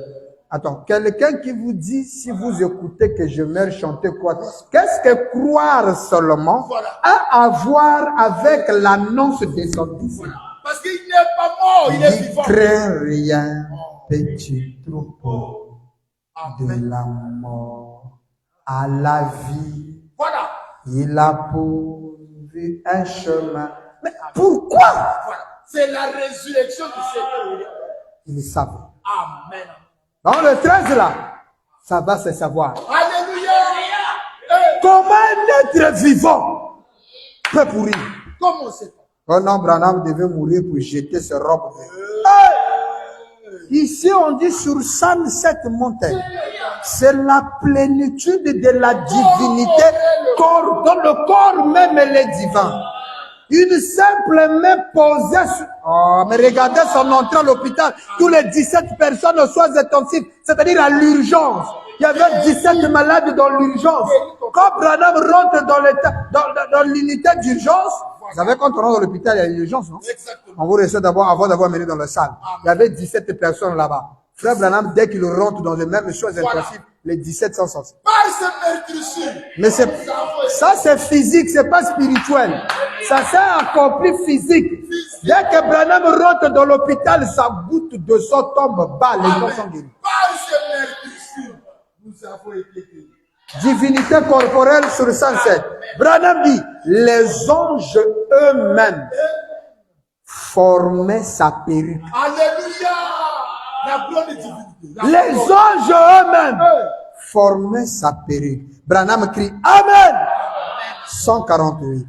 Attends, quelqu'un qui vous dit, si vous écoutez que je meurs chanter quoi, qu'est-ce que croire seulement a à voir avec l'annonce de son Fils? Parce qu'il n'est pas mort, il est N'y vivant. crains rien, petit troupeau de la mort à la vie. Voilà. Il a pourvu un chemin. Mais pourquoi? Voilà. C'est la résurrection du Seigneur. Ils savent. Amen. Dans le 13 là, ça va se savoir. Alléluia. Comment un être vivant peut pourrir? Comment c'est? Oh non, Branham devait mourir pour jeter ses robes. Ici, on dit sur Sunset Mountain, c'est la plénitude de la divinité, corps, dans le corps même elle est divin. Une simple main posée sur... Oh, mais regardez son entrée à l'hôpital. Tous les 17 personnes aux soins intensifs, c'est-à-dire à l'urgence. Il y avait 17 malades dans l'urgence. Quand Branham rentre dans l'unité d'urgence, vous savez, quand on rentre dans l'hôpital, il y a l'urgence, non? Exactement. On vous reçoit d'abord avant d'avoir mené dans la salle. Il y avait 17 personnes là-bas. Frère Branham, dès qu'il rentre dans les mêmes soins intensifs, les 17 sont sortis. Par ce meurtrissure. Mais ça, c'est physique, c'est pas spirituel. Ça s'est accompli physique. Dès que Branham rentre dans l'hôpital, sa goutte de sang tombe bas, les gens sont guéris. Par ce meurtrissure, nous avons été guéris. Divinité corporelle sur 107. Branham dit, les anges eux-mêmes formaient sa perruque. Alléluia. La gloire de divinité. Les anges eux-mêmes formaient sa perruque. Branham crie Amen. 148.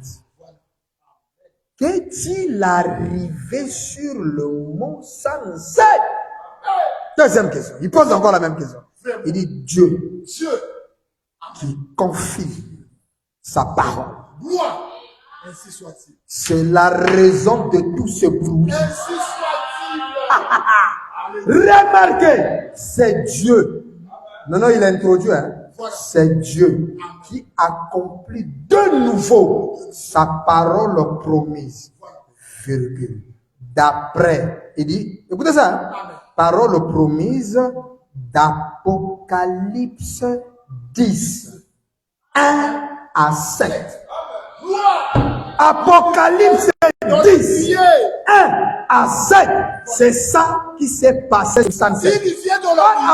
Qu'est-il arrivé sur le mont Sunset? Deuxième question. Il pose encore la même question. Il dit Dieu Dieu. qui confie sa parole. Gloire. Ainsi soit-il. C'est la raison de tout ce bruit. Ainsi soit-il. Remarquez, c'est Dieu. Non, il a introduit. C'est Dieu qui accomplit de nouveau sa parole promise. Virgule. D'après, il dit, écoutez ça, parole promise d'Apocalypse 10, 1 à 7. Apocalypse 10, 1 à 7. C'est ça qui s'est passé sur Sunset.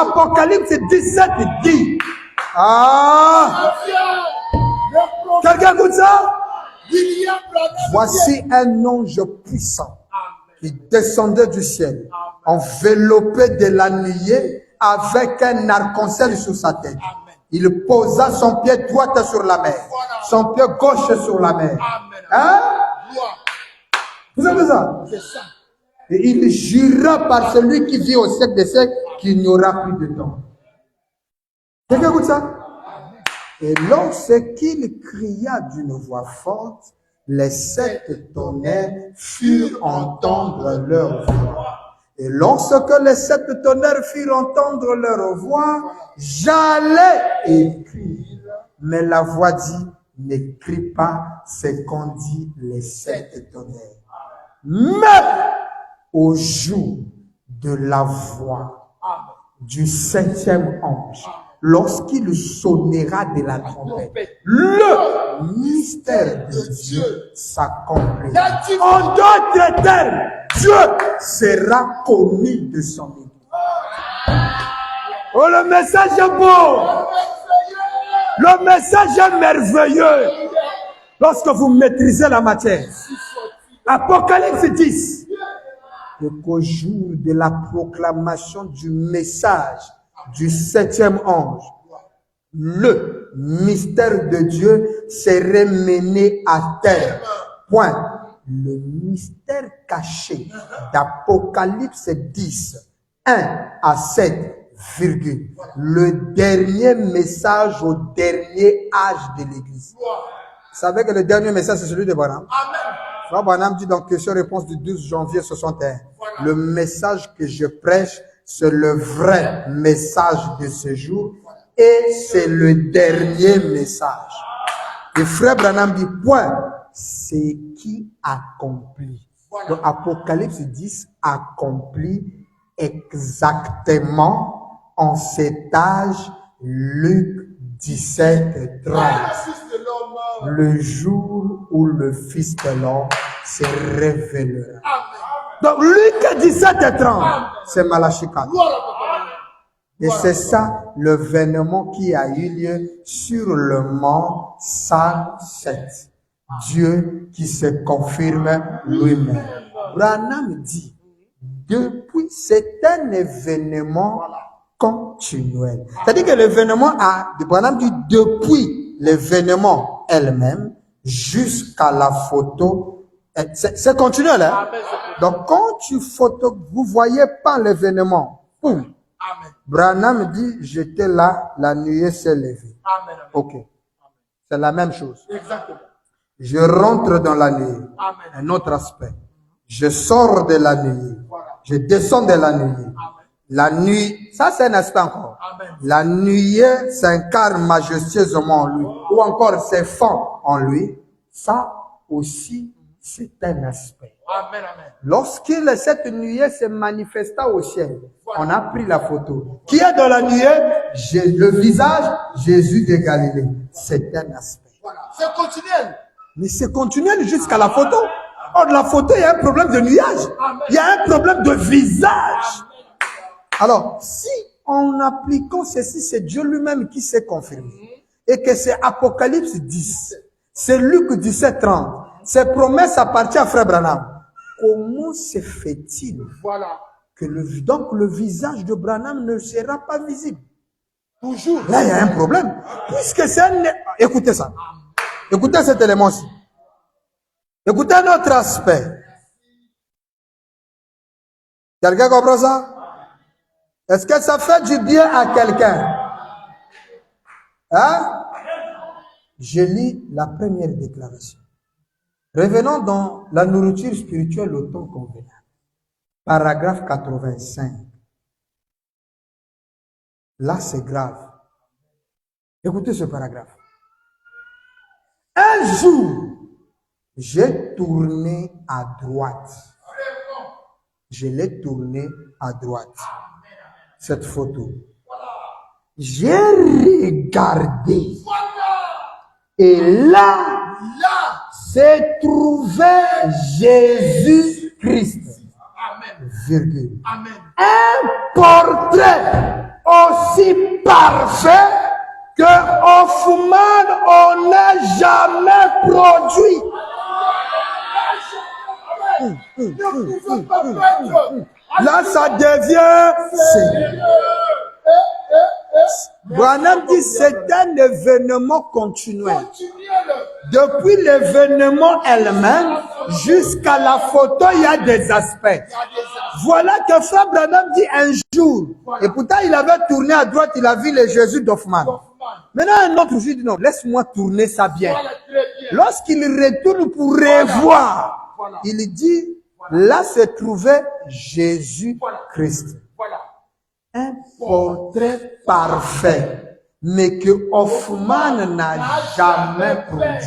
Apocalypse 17 dit. Ah! Quelqu'un écoute ça? Voici un ange puissant qui descendait du ciel, enveloppé de la nuée avec un arc-en-ciel sur sa tête. Il posa son pied droit sur la mer, son pied gauche sur la mer. Hein? Vous savez ça? Et il jura par celui qui vit au siècle des siècles qu'il n'y aura plus de temps. Quelqu'un écoute ça? Et lorsqu'il cria d'une voix forte, les 7 tonnerres furent entendre leur voix. Et lorsque les 7 tonnerres firent entendre leur voix, j'allais écrire. Mais la voix dit, n'écris pas ce qu'ont dit les 7 tonnerres. Mais au jour de la voix du 7e ange, lorsqu'il sonnera de la trompette, le mystère de Dieu s'accomplira. En d'autres termes, Dieu sera connu de son Église. Oh, le message est beau. Le message est merveilleux. Lorsque vous maîtrisez la matière. Apocalypse 10. Et qu'au jour de la proclamation du message du 7e ange, le mystère de Dieu serait mené à terme. Point. le mystère caché d'Apocalypse 10, 1 à 7, virgule, le dernier message au dernier âge de l'Église. Vous savez que le dernier message, c'est celui de Branham. Frère Branham dit dans question-réponse du 12 janvier 61, le message que je prêche, c'est le vrai message de ce jour et c'est le dernier message. Et frère Branham dit, point, c'est qui accomplit. Donc Apocalypse 10 accomplit exactement en cet âge Luc 17, 30. Le jour où le Fils de l'homme se révélera. Donc Luc 17 et 30, c'est Malachie 4. Et c'est ça l'événement qui a eu lieu sur le mont Saint-Sept. Dieu qui se confirme lui-même. Branham dit, depuis, c'est un événement continuel. C'est-à-dire que l'événement Branham dit, depuis l'événement elle-même jusqu'à la photo, c'est continuel. Hein? Donc quand tu vous voyez pas l'événement, boum. Branham dit, j'étais là, la nuée s'est levée. Amen. Ok. C'est la même chose. Exactement. Je rentre dans la nuée. Amen. Un autre aspect. Je sors de la nuée. Voilà. Je descends de la nuée. Amen. La nuit, ça c'est un aspect encore. Amen. La nuée s'incarne majestueusement en lui. Ou encore ses fond en lui. Ça aussi, c'est un aspect. Amen, amen. Lorsqu'il cette nuée se manifesta au ciel, on a pris la photo. Qui est dans la nuée? Le visage, Jésus de Galilée. C'est un aspect. Voilà. C'est continuel. Mais c'est continuel jusqu'à la photo. Or, la photo, il y a un problème de nuage. Il y a un problème de visage. Alors, si en appliquant ceci, c'est Dieu lui-même qui s'est confirmé. Et que c'est Apocalypse 10. C'est Luc 17, 30. Ces promesses appartiennent à Frère Branham. Comment se fait-il que donc le visage de Branham ne sera pas visible? Toujours. Là, il y a un problème. Puisque c'est un... Écoutez ça. Écoutez cet élément-ci. Écoutez un autre aspect. Quelqu'un comprend ça? Est-ce que ça fait du bien à quelqu'un? Hein? Je lis la première déclaration. Revenons dans la nourriture spirituelle au temps convenable. Paragraphe 85. Là, c'est grave. Écoutez ce paragraphe. Un jour, j'ai tourné à droite. Je l'ai tourné à droite. Cette photo. J'ai regardé. Et là, se trouvait Jésus-Christ. Amen. Virgule. Amen. Un portrait aussi parfait que Hoffman on n'a jamais produit. Là, ça devient... Branham dit c'est un événement continuel. Depuis l'événement elle-même jusqu'à la photo, il y a des aspects. Voilà que Frère Branham dit un jour. Et pourtant, il avait tourné à droite, il a vu le Jésus d'Hoffman. Maintenant, un autre jour, il dit non, laisse-moi tourner ça bien. Lorsqu'il retourne pour revoir, il dit, là se trouvait Jésus-Christ. Un portrait parfait, mais que Hoffman n'a jamais produit.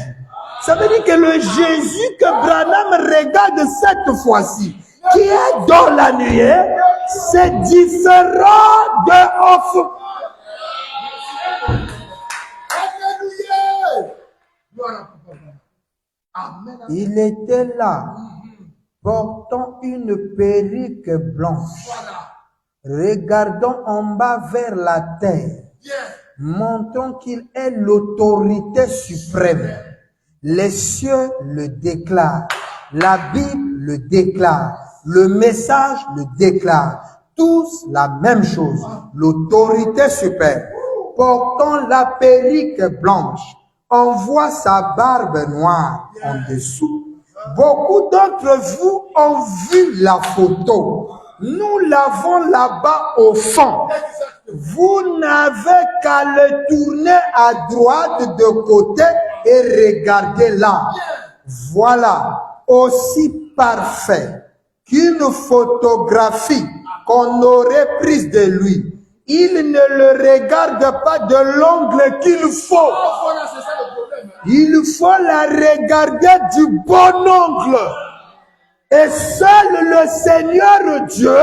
Ça veut dire que le Jésus que Branham regarde cette fois-ci, qui est dans la nuée, c'est différent de Hoffman. Il était là, portant une perruque blanche, regardant en bas vers la terre, montrant qu'il est l'autorité suprême. Les cieux le déclarent, la Bible le déclare, le message le déclare, tous la même chose, l'autorité suprême. Portant la perruque blanche, on voit sa barbe noire en dessous, Beaucoup d'entre vous ont vu la photo. Nous l'avons là-bas au fond. Vous n'avez qu'à le tourner à droite de côté et regarder là. Voilà, aussi parfait qu'une photographie qu'on aurait prise de lui. Il ne le regarde pas de l'angle qu'il faut. Il faut la regarder du bon angle. Et seul le Seigneur Dieu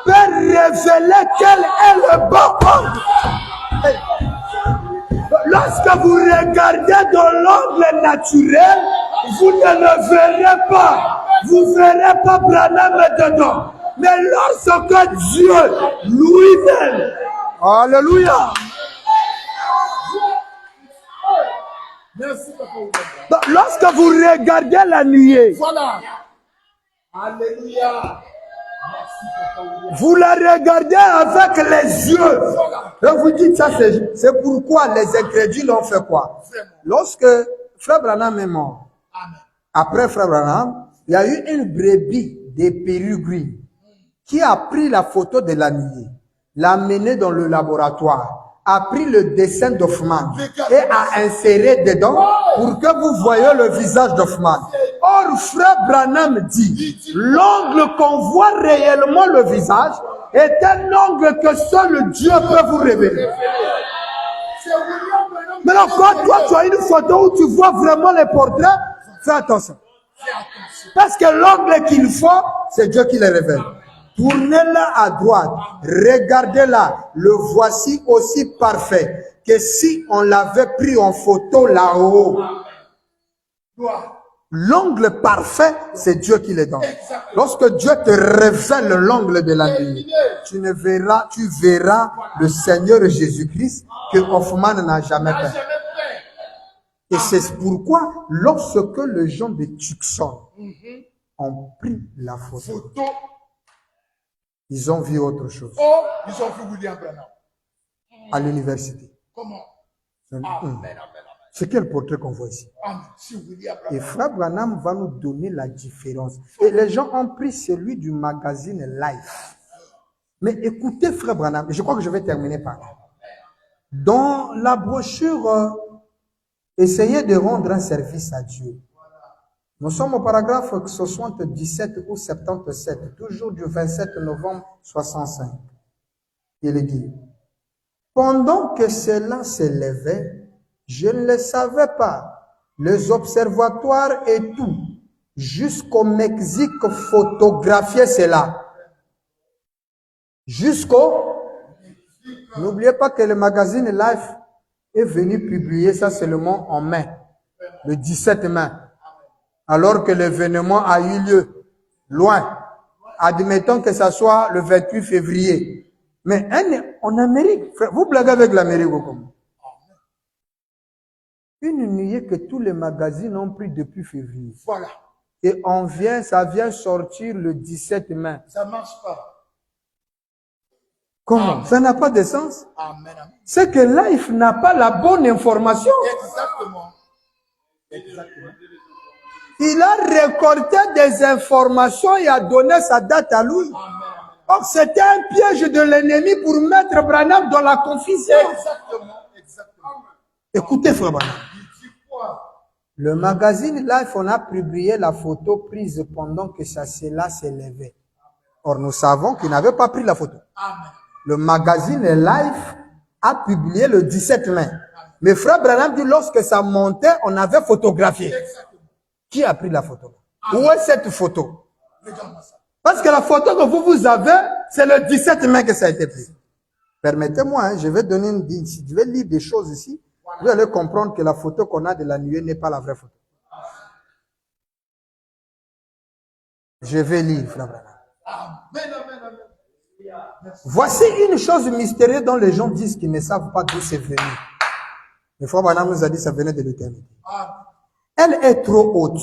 peut révéler quel est le bon angle. Lorsque vous regardez dans l'angle naturel, vous ne le verrez pas. Vous ne verrez pas Branham dedans. Mais lorsque Dieu lui-même, alléluia. Donc, lorsque vous regardez la nuée, Voilà. Alléluia. vous la regardez avec les yeux. Et vous dites ça, c'est pourquoi les incrédules ont fait quoi? Lorsque Frère Branham est mort, après Frère Branham, il y a eu une brebis des Pérugris qui a pris la photo de la nuée, l'a menée dans le laboratoire, a pris le dessin d'Hoffman et a inséré dedans pour que vous voyez le visage d'Hoffman. Or, Frère Branham dit, l'angle qu'on voit réellement le visage est un angle que seul Dieu peut vous révéler. Maintenant, quand toi tu as une photo où tu vois vraiment les portraits, fais attention. Parce que l'angle qu'il faut, c'est Dieu qui les révèle. Tournez-la à droite, regardez-la, le voici aussi parfait que si on l'avait pris en photo là-haut. L'angle parfait, c'est Dieu qui le donne. Lorsque Dieu te révèle l'angle de la nuit, tu verras le Seigneur Jésus-Christ que Hoffman n'a jamais fait. Et c'est pourquoi, lorsque les gens de Tucson ont pris la photo, ils ont vu autre chose. Oh, ils ont vu William Branham. À l'université. Comment? C'est quel portrait qu'on voit ici? Amen. Si William Et Branham. Frère Branham va nous donner la différence. Et les gens ont pris celui du magazine Life. Mais écoutez Frère Branham, je crois que je vais terminer par là. Dans la brochure, essayez de rendre un service à Dieu. Nous sommes au paragraphe 77 ou 77, toujours du 27 novembre 65. Il dit, pendant que cela s'élevait, je ne le savais pas, les observatoires et tout, jusqu'au Mexique photographiaient cela. N'oubliez pas que le magazine Life est venu publier ça seulement en mai, le 17 mai. Alors que l'événement a eu lieu loin. Admettons que ça soit le 28 février. Mais en Amérique, vous blaguez avec l'Amérique ou comment? Une nuée que tous les magazines ont pris depuis février. Voilà. Et ça vient sortir le 17 mai. Ça ne marche pas. Comment? Ça n'a pas de sens. Amen. Amen. C'est que Life n'a pas la bonne information. Exactement. Exactement. Il a récolté des informations et a donné sa date à lui. Or, c'était un piège de l'ennemi pour mettre Branham dans la confusion. Exactement. Exactement. Écoutez, Frère Branham. Il dit quoi? Le magazine Life, on a publié la photo prise pendant que cela s'élevait. Or, nous savons qu'il n'avait pas pris la photo. Amen. Le magazine Life a publié le 17 mai. Mais Frère Branham dit, lorsque ça montait, on avait photographié. Exactement. Qui a pris la photo? Où est cette photo? Regarde-moi ça. Parce que la photo que vous avez, c'est le 17 mai que ça a été pris. Permettez-moi, hein, je vais lire des choses ici. Vous allez comprendre que la photo qu'on a de la nuée n'est pas la vraie photo. Je vais lire, Frère Branham. Amen, amen, amen. Voici une chose mystérieuse dont les gens disent qu'ils ne savent pas d'où c'est venu. Le Frère Branham nous a dit que ça venait de l'éternité. Elle est trop haute.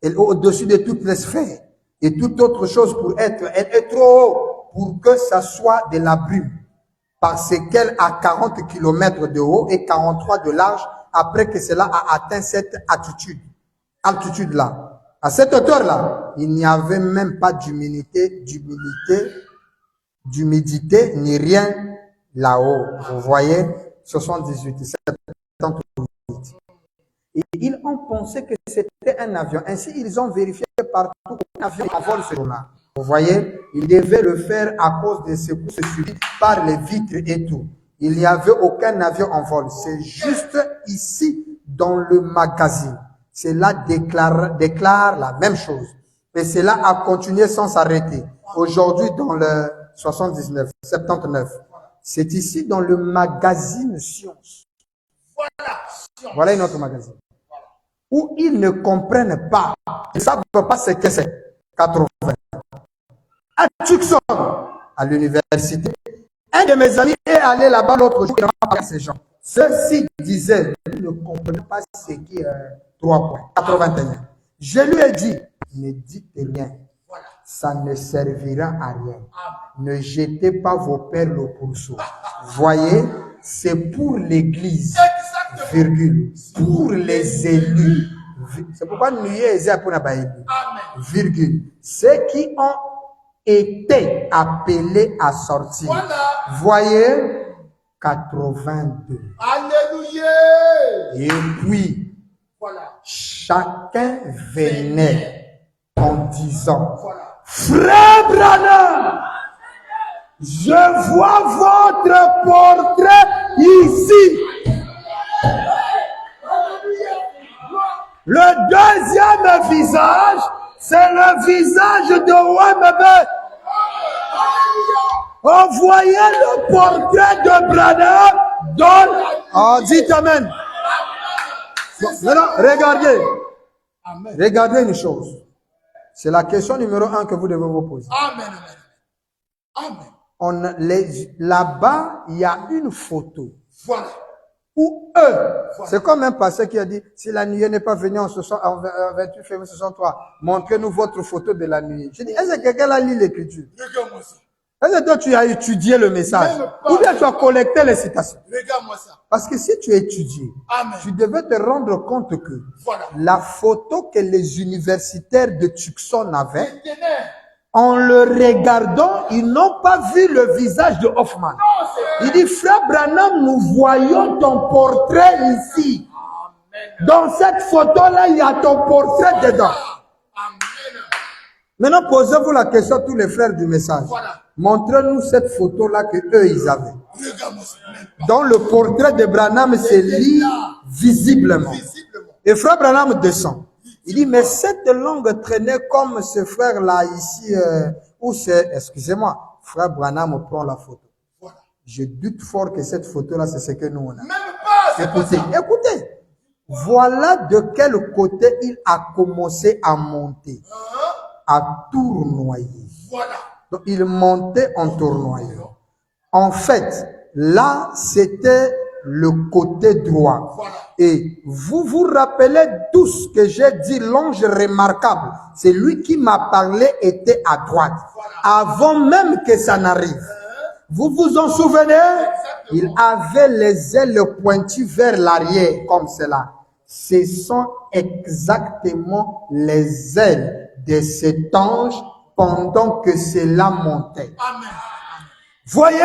Elle est au-dessus de toutes les sphères. Et toute autre chose elle est trop haute pour que ça soit de la brume. Parce qu'elle a 40 km de haut et 43 de large après que cela a atteint cette altitude-là. À cette hauteur-là, il n'y avait même pas d'humidité, ni rien là-haut. Vous voyez, 78, 78. Et ils ont pensé que c'était un avion. Ainsi, ils ont vérifié partout qu'un avion envole ce jour-là. Vous voyez, ils devaient le faire à cause des secousses subies par les vitres et tout. Il n'y avait aucun avion en vol. C'est juste ici, dans le magazine. Cela déclare la même chose. Et cela a continué sans s'arrêter. Aujourd'hui, dans le 79, 79. C'est ici, dans le magazine Science. Voilà une autre magazine. Où ils ne comprennent pas. Ils ne savent pas ce que c'est. 80. À Tucson, à l'université, un de mes amis est allé là-bas l'autre jour. Il a parlé à ces gens. Ceux-ci disaient, ils ne comprenaient pas ce qui est 3 points. 81. Je lui ai dit, ne dites rien. Ça ne servira à rien. Ne jetez pas vos perles au pourceau. Voyez, c'est pour l'Église, virgule, pour les élus. C'est pourquoi nous sommes pour la virgule. Ceux qui ont été appelés à sortir. Voilà. Voyez, 82. Alléluia. Et puis, Voilà. chacun venait en disant, Voilà. Frère Branham, je vois votre portrait ici. Le deuxième visage, c'est le visage de Wemebe. On voyait le portrait de Branham dans... Oh, dites Amen. Bon, maintenant, regardez. Amen. Regardez une chose. C'est la question numéro 1 que vous devez vous poser. Amen. Amen. Là-bas, il y a une photo. Voilà. Où eux, c'est comme un pasteur qui a dit, si la nuée n'est pas venue en 28 février 63, montrez-nous votre photo de la nuée. Je dis, est-ce que quelqu'un a lu l'écriture? Regarde-moi ça. Est-ce que toi tu as étudié le message? Ou bien tu as collecté les citations? Regarde-moi ça. Parce que si tu as étudié, Amen. tu devais te rendre compte que Voilà. la photo que les universitaires de Tucson avaient, Maintenant, en le regardant, ils n'ont pas vu le visage de Hoffman. Il dit, frère Branham, nous voyons ton portrait ici. Amen. Dans cette photo-là, il y a ton portrait dedans. Amen. Maintenant, posez-vous la question à tous les frères du message. Voilà. Montrez-nous cette photo-là que eux, ils avaient. Regarde-moi ça. Dans le portrait de Branham, c'est lit visiblement. Visiblement. Et frère Branham descend. Il dit, mais cette langue traînait comme ce frère-là ici, où c'est, excusez-moi, frère Branham prend la photo. Voilà. Je doute fort que cette photo-là, c'est ce que nous on a. Même pas, c'est pas Écoutez, ça. écoutez. Voilà de quel côté il a commencé à monter, à tournoyer. Voilà. Donc, il montait en tournoyant. En fait, là, c'était le côté droit. Voilà. Et vous vous rappelez tous que j'ai dit l'ange remarquable. C'est lui qui m'a parlé était à droite. Avant même que ça n'arrive. Vous vous en souvenez? Il avait les ailes pointues vers l'arrière, comme cela. Ce sont exactement les ailes de cet ange pendant que cela montait. Amen. Voyez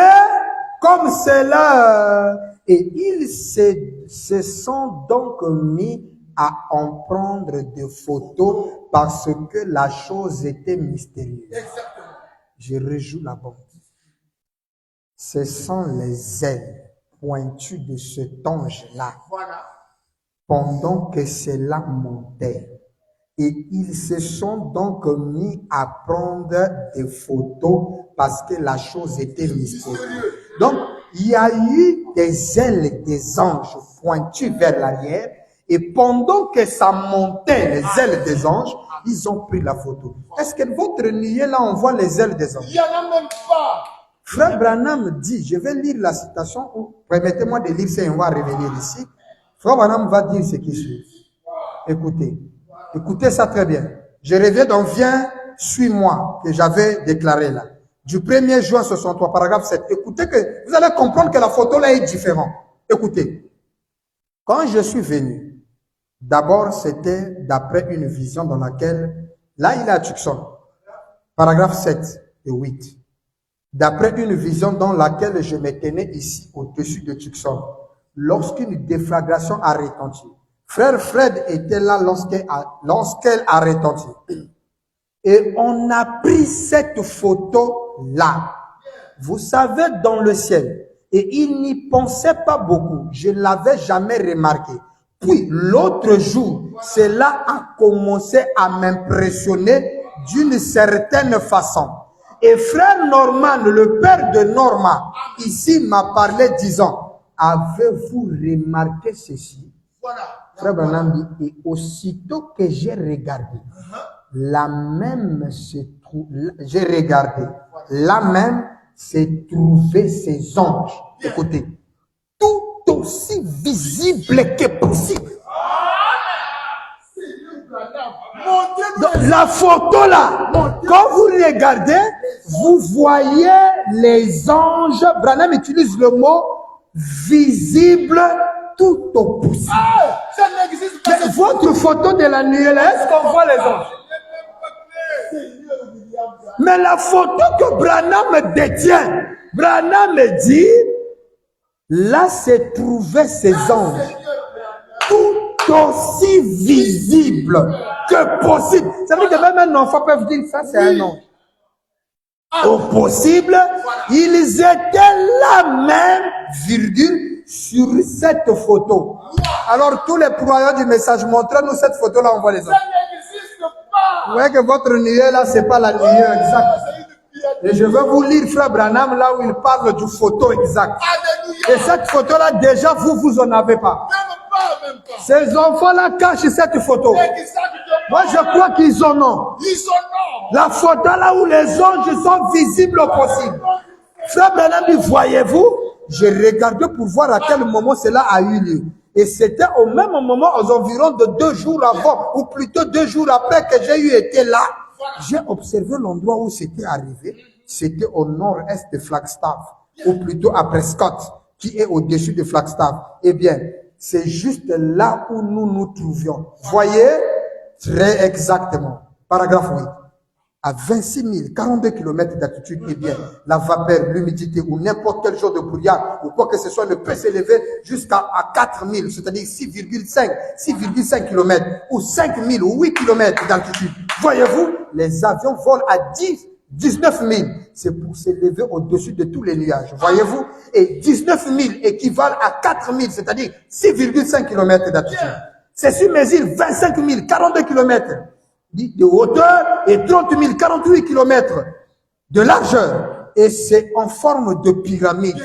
comme cela. Et ils se sont donc mis à en prendre des photos parce que la chose était mystérieuse. Exactement. Je rejoue la bombe. Ce sont les ailes pointues de cet ange-là Voilà. pendant que cela montait. Et ils se sont donc mis à prendre des photos parce que la chose était mystérieuse. Donc, il y a eu des ailes des anges pointues vers l'arrière et pendant que ça montait, les ailes des anges, ils ont pris la photo. Est-ce que votre nuée là, on voit les ailes des anges? Il n'y en a même pas. Frère Branham dit, je vais lire la citation, permettez-moi de lire ça et on va revenir ici. Frère Branham va dire ce qui suit. Écoutez, écoutez ça très bien. Je reviens donc, viens, suis-moi, que j'avais déclaré là. Du 1er juin 63, paragraphe 7. Écoutez que, vous allez comprendre que la photo là est différente. Écoutez. Quand je suis venu D'abord, c'était d'après une vision dans laquelle, là il est à Tucson, paragraphe 7 et 8. D'après une vision dans laquelle je me tenais ici au-dessus de Tucson, lorsqu'une déflagration a retenti. Frère Fred était là lorsqu'elle a retenti. Et on a pris cette photo-là. Vous savez, dans le ciel. Et il n'y pensait pas beaucoup. Je ne l'avais jamais remarqué. Puis, l'autre jour, cela a commencé à m'impressionner d'une certaine façon. Et frère Norman, le père de Norma, ici m'a parlé disant, avez-vous remarqué ceci? Voilà. Frère Branham dit, et aussitôt que j'ai regardé, la même se trouve, j'ai regardé, la même s'est trouvé ses anges. Écoutez, tout aussi visible que possible. Donc, la photo là, quand vous regardez, vous voyez les anges. Branham utilise le mot visible tout au possible. Ça n'existe pas. Mais votre photo de la nuit là, est-ce qu'on voit les anges? Mais la photo que Branham détient, Branham dit, là se trouvaient ces anges, tout aussi visibles que possible. Ça veut dire que même un enfant peut dire, ça c'est un ange. Au possible, ils étaient là même, virgule, sur cette photo. Alors tous les croyants du message, montrez-nous cette photo-là, on voit les anges. Ça n'existe pas. Vous voyez que votre nuée là, c'est pas la nuée exacte. Et je vais vous lire Frère Branham là où il parle du photo exact. Alléluia. Et cette photo-là, déjà, vous en avez pas. Même pas. Ces enfants-là cachent cette photo. Exactement. Moi, je crois qu'ils en ont. Ils sont non. La photo là où les anges sont visibles au possible. Frère Branham dit, voyez-vous, j'ai regardé pour voir à quel moment cela a eu lieu. Et c'était au même moment, aux environs de 2 jours avant, ou plutôt 2 jours après que j'ai eu été là. J'ai observé l'endroit où c'était arrivé. C'était au nord-est de Flagstaff, ou plutôt à Prescott, qui est au-dessus de Flagstaff. Eh bien, c'est juste là où nous nous trouvions. Voyez, très exactement. Paragraphe 8. À 26 000, 42 km d'altitude, eh bien, la vapeur, l'humidité ou n'importe quel genre de brouillard ou quoi que ce soit ne peut s'élever jusqu'à 4 000, c'est-à-dire 6,5 km ou 5 000 ou 8 km d'altitude. Voyez-vous, les avions volent à 19 000. C'est pour s'élever au-dessus de tous les nuages. Voyez-vous, et 19 000 équivalent à 4 000, c'est-à-dire 6,5 km d'altitude. Ceci mesure 25 000, 42 km. De hauteur et 30 000, 48 km de largeur. Et c'est en forme de pyramide.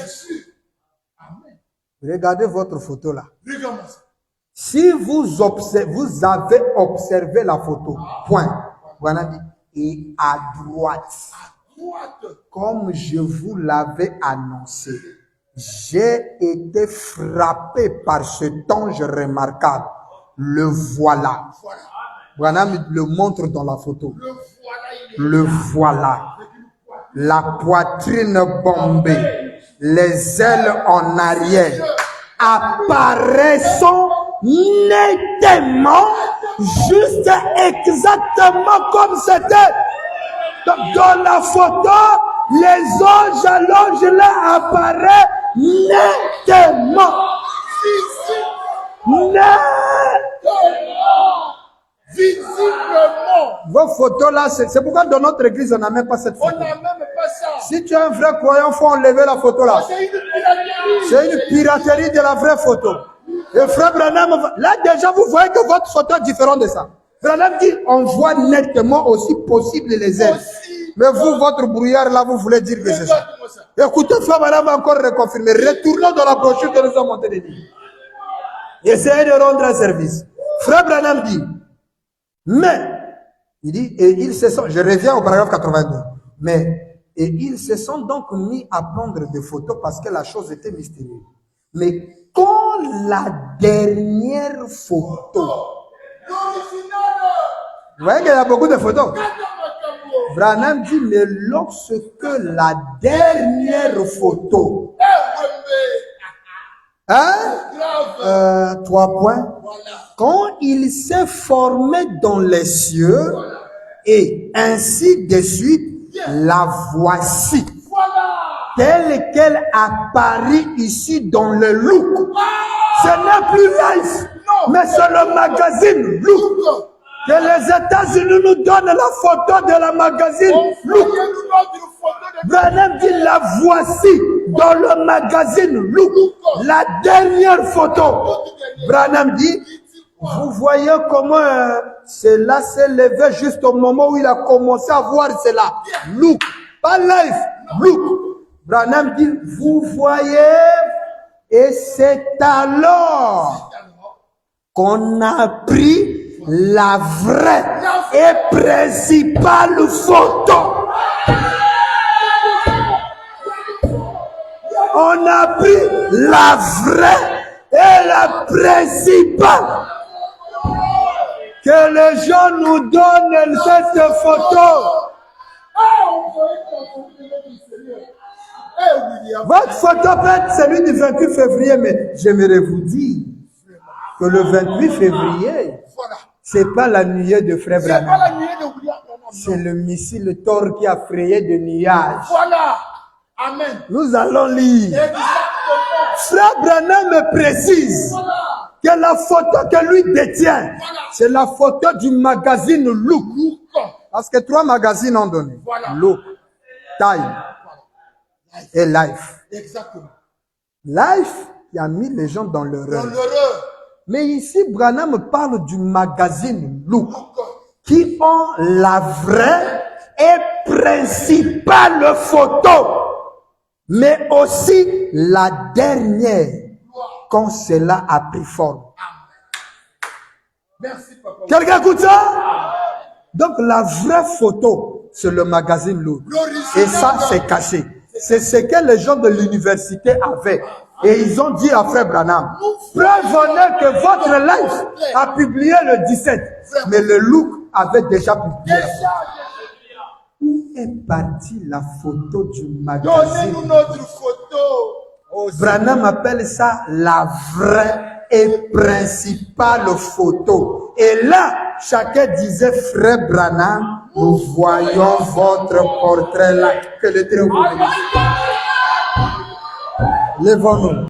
Regardez votre photo là. Regarde-moi ça. Si vous avez observé la photo, point. Voilà dit. Et à droite, comme je vous l'avais annoncé, j'ai été frappé par cet ange remarquable. Le voilà. Branham le montre dans la photo. Le voilà. La poitrine bombée, les ailes en arrière, apparaissant nettement, juste exactement comme c'était. Dans la photo, les anges alors là apparaissent nettement. Visiblement. Vos photos là, c'est pourquoi dans notre église, on n'a même pas cette On photo. n'a même pas ça. Si tu es un vrai croyant, il faut enlever la photo là. C'est une piraterie. C'est une piraterie de la vraie photo. Et frère Branham, là déjà vous voyez que votre photo est différente de ça. Branham dit, on voit nettement aussi possible les ailes. Mais vous, votre brouillard là, vous voulez dire que c'est ça. Regarde-moi ça. Écoutez, frère Branham va encore reconfirmer. Retournons dans la brochure que nous avons monté de dire. Essayez de rendre un service. Frère Branham dit, mais, il dit, et ils se sont, je reviens au paragraphe 82, mais, et ils se sont donc mis à prendre des photos parce que la chose était mystérieuse. Mais quand la dernière photo, vous voyez qu'il y a beaucoup de photos. Branham dit, mais lorsque la dernière photo, hein, 3 points, Voilà. quand il s'est formé dans les cieux, et ainsi de suite, la voici, telle qu'elle apparaît ici dans le look. Ce n'est plus live, mais c'est le magazine Look. Que les États-Unis nous donnent la photo de la magazine Look. Branham dit la voici dans le magazine Look. La dernière photo. Branham dit, vous voyez comment cela s'est levé juste au moment où il a commencé à voir cela. Look, pas live, Look. Branham dit, vous voyez, et c'est alors qu'on a pris la vraie et principale photo. On a pris la vraie et la principale. Que les gens nous donnent cette photo. Votre photo peut être celui du 28 février, mais j'aimerais vous dire que le 28 février, c'est pas la nuée de Frère Branham. C'est le missile Thor qui a frayé des nuages. Voilà. Amen. Nous allons lire. Frère Branham me précise que la photo que lui détient, c'est la photo du magazine Look. Parce que 3 magazines ont donné. Look, Time et Life. Exactement. Life, il a mis les gens dans l'erreur. Mais ici, Branham parle du magazine Look, qui ont la vraie et principale photo, mais aussi la dernière, quand cela a pris forme. Merci, papa. Quelqu'un écoute ça? Donc la vraie photo, c'est le magazine Look. Et ça, c'est caché. C'est ce que les gens de l'université avaient. Et ils ont dit à Frère Branham, prévenez que votre life a publié le 17. Mais le Look avait déjà publié. Où est partie la photo du magazine? Donnez-nous notre photo. Branham appelle ça la vraie et principale photo. Et là, chacun disait, Frère Branham, nous voyons votre portrait là. Que le Dieu vous bénisse. Lèvons-nous.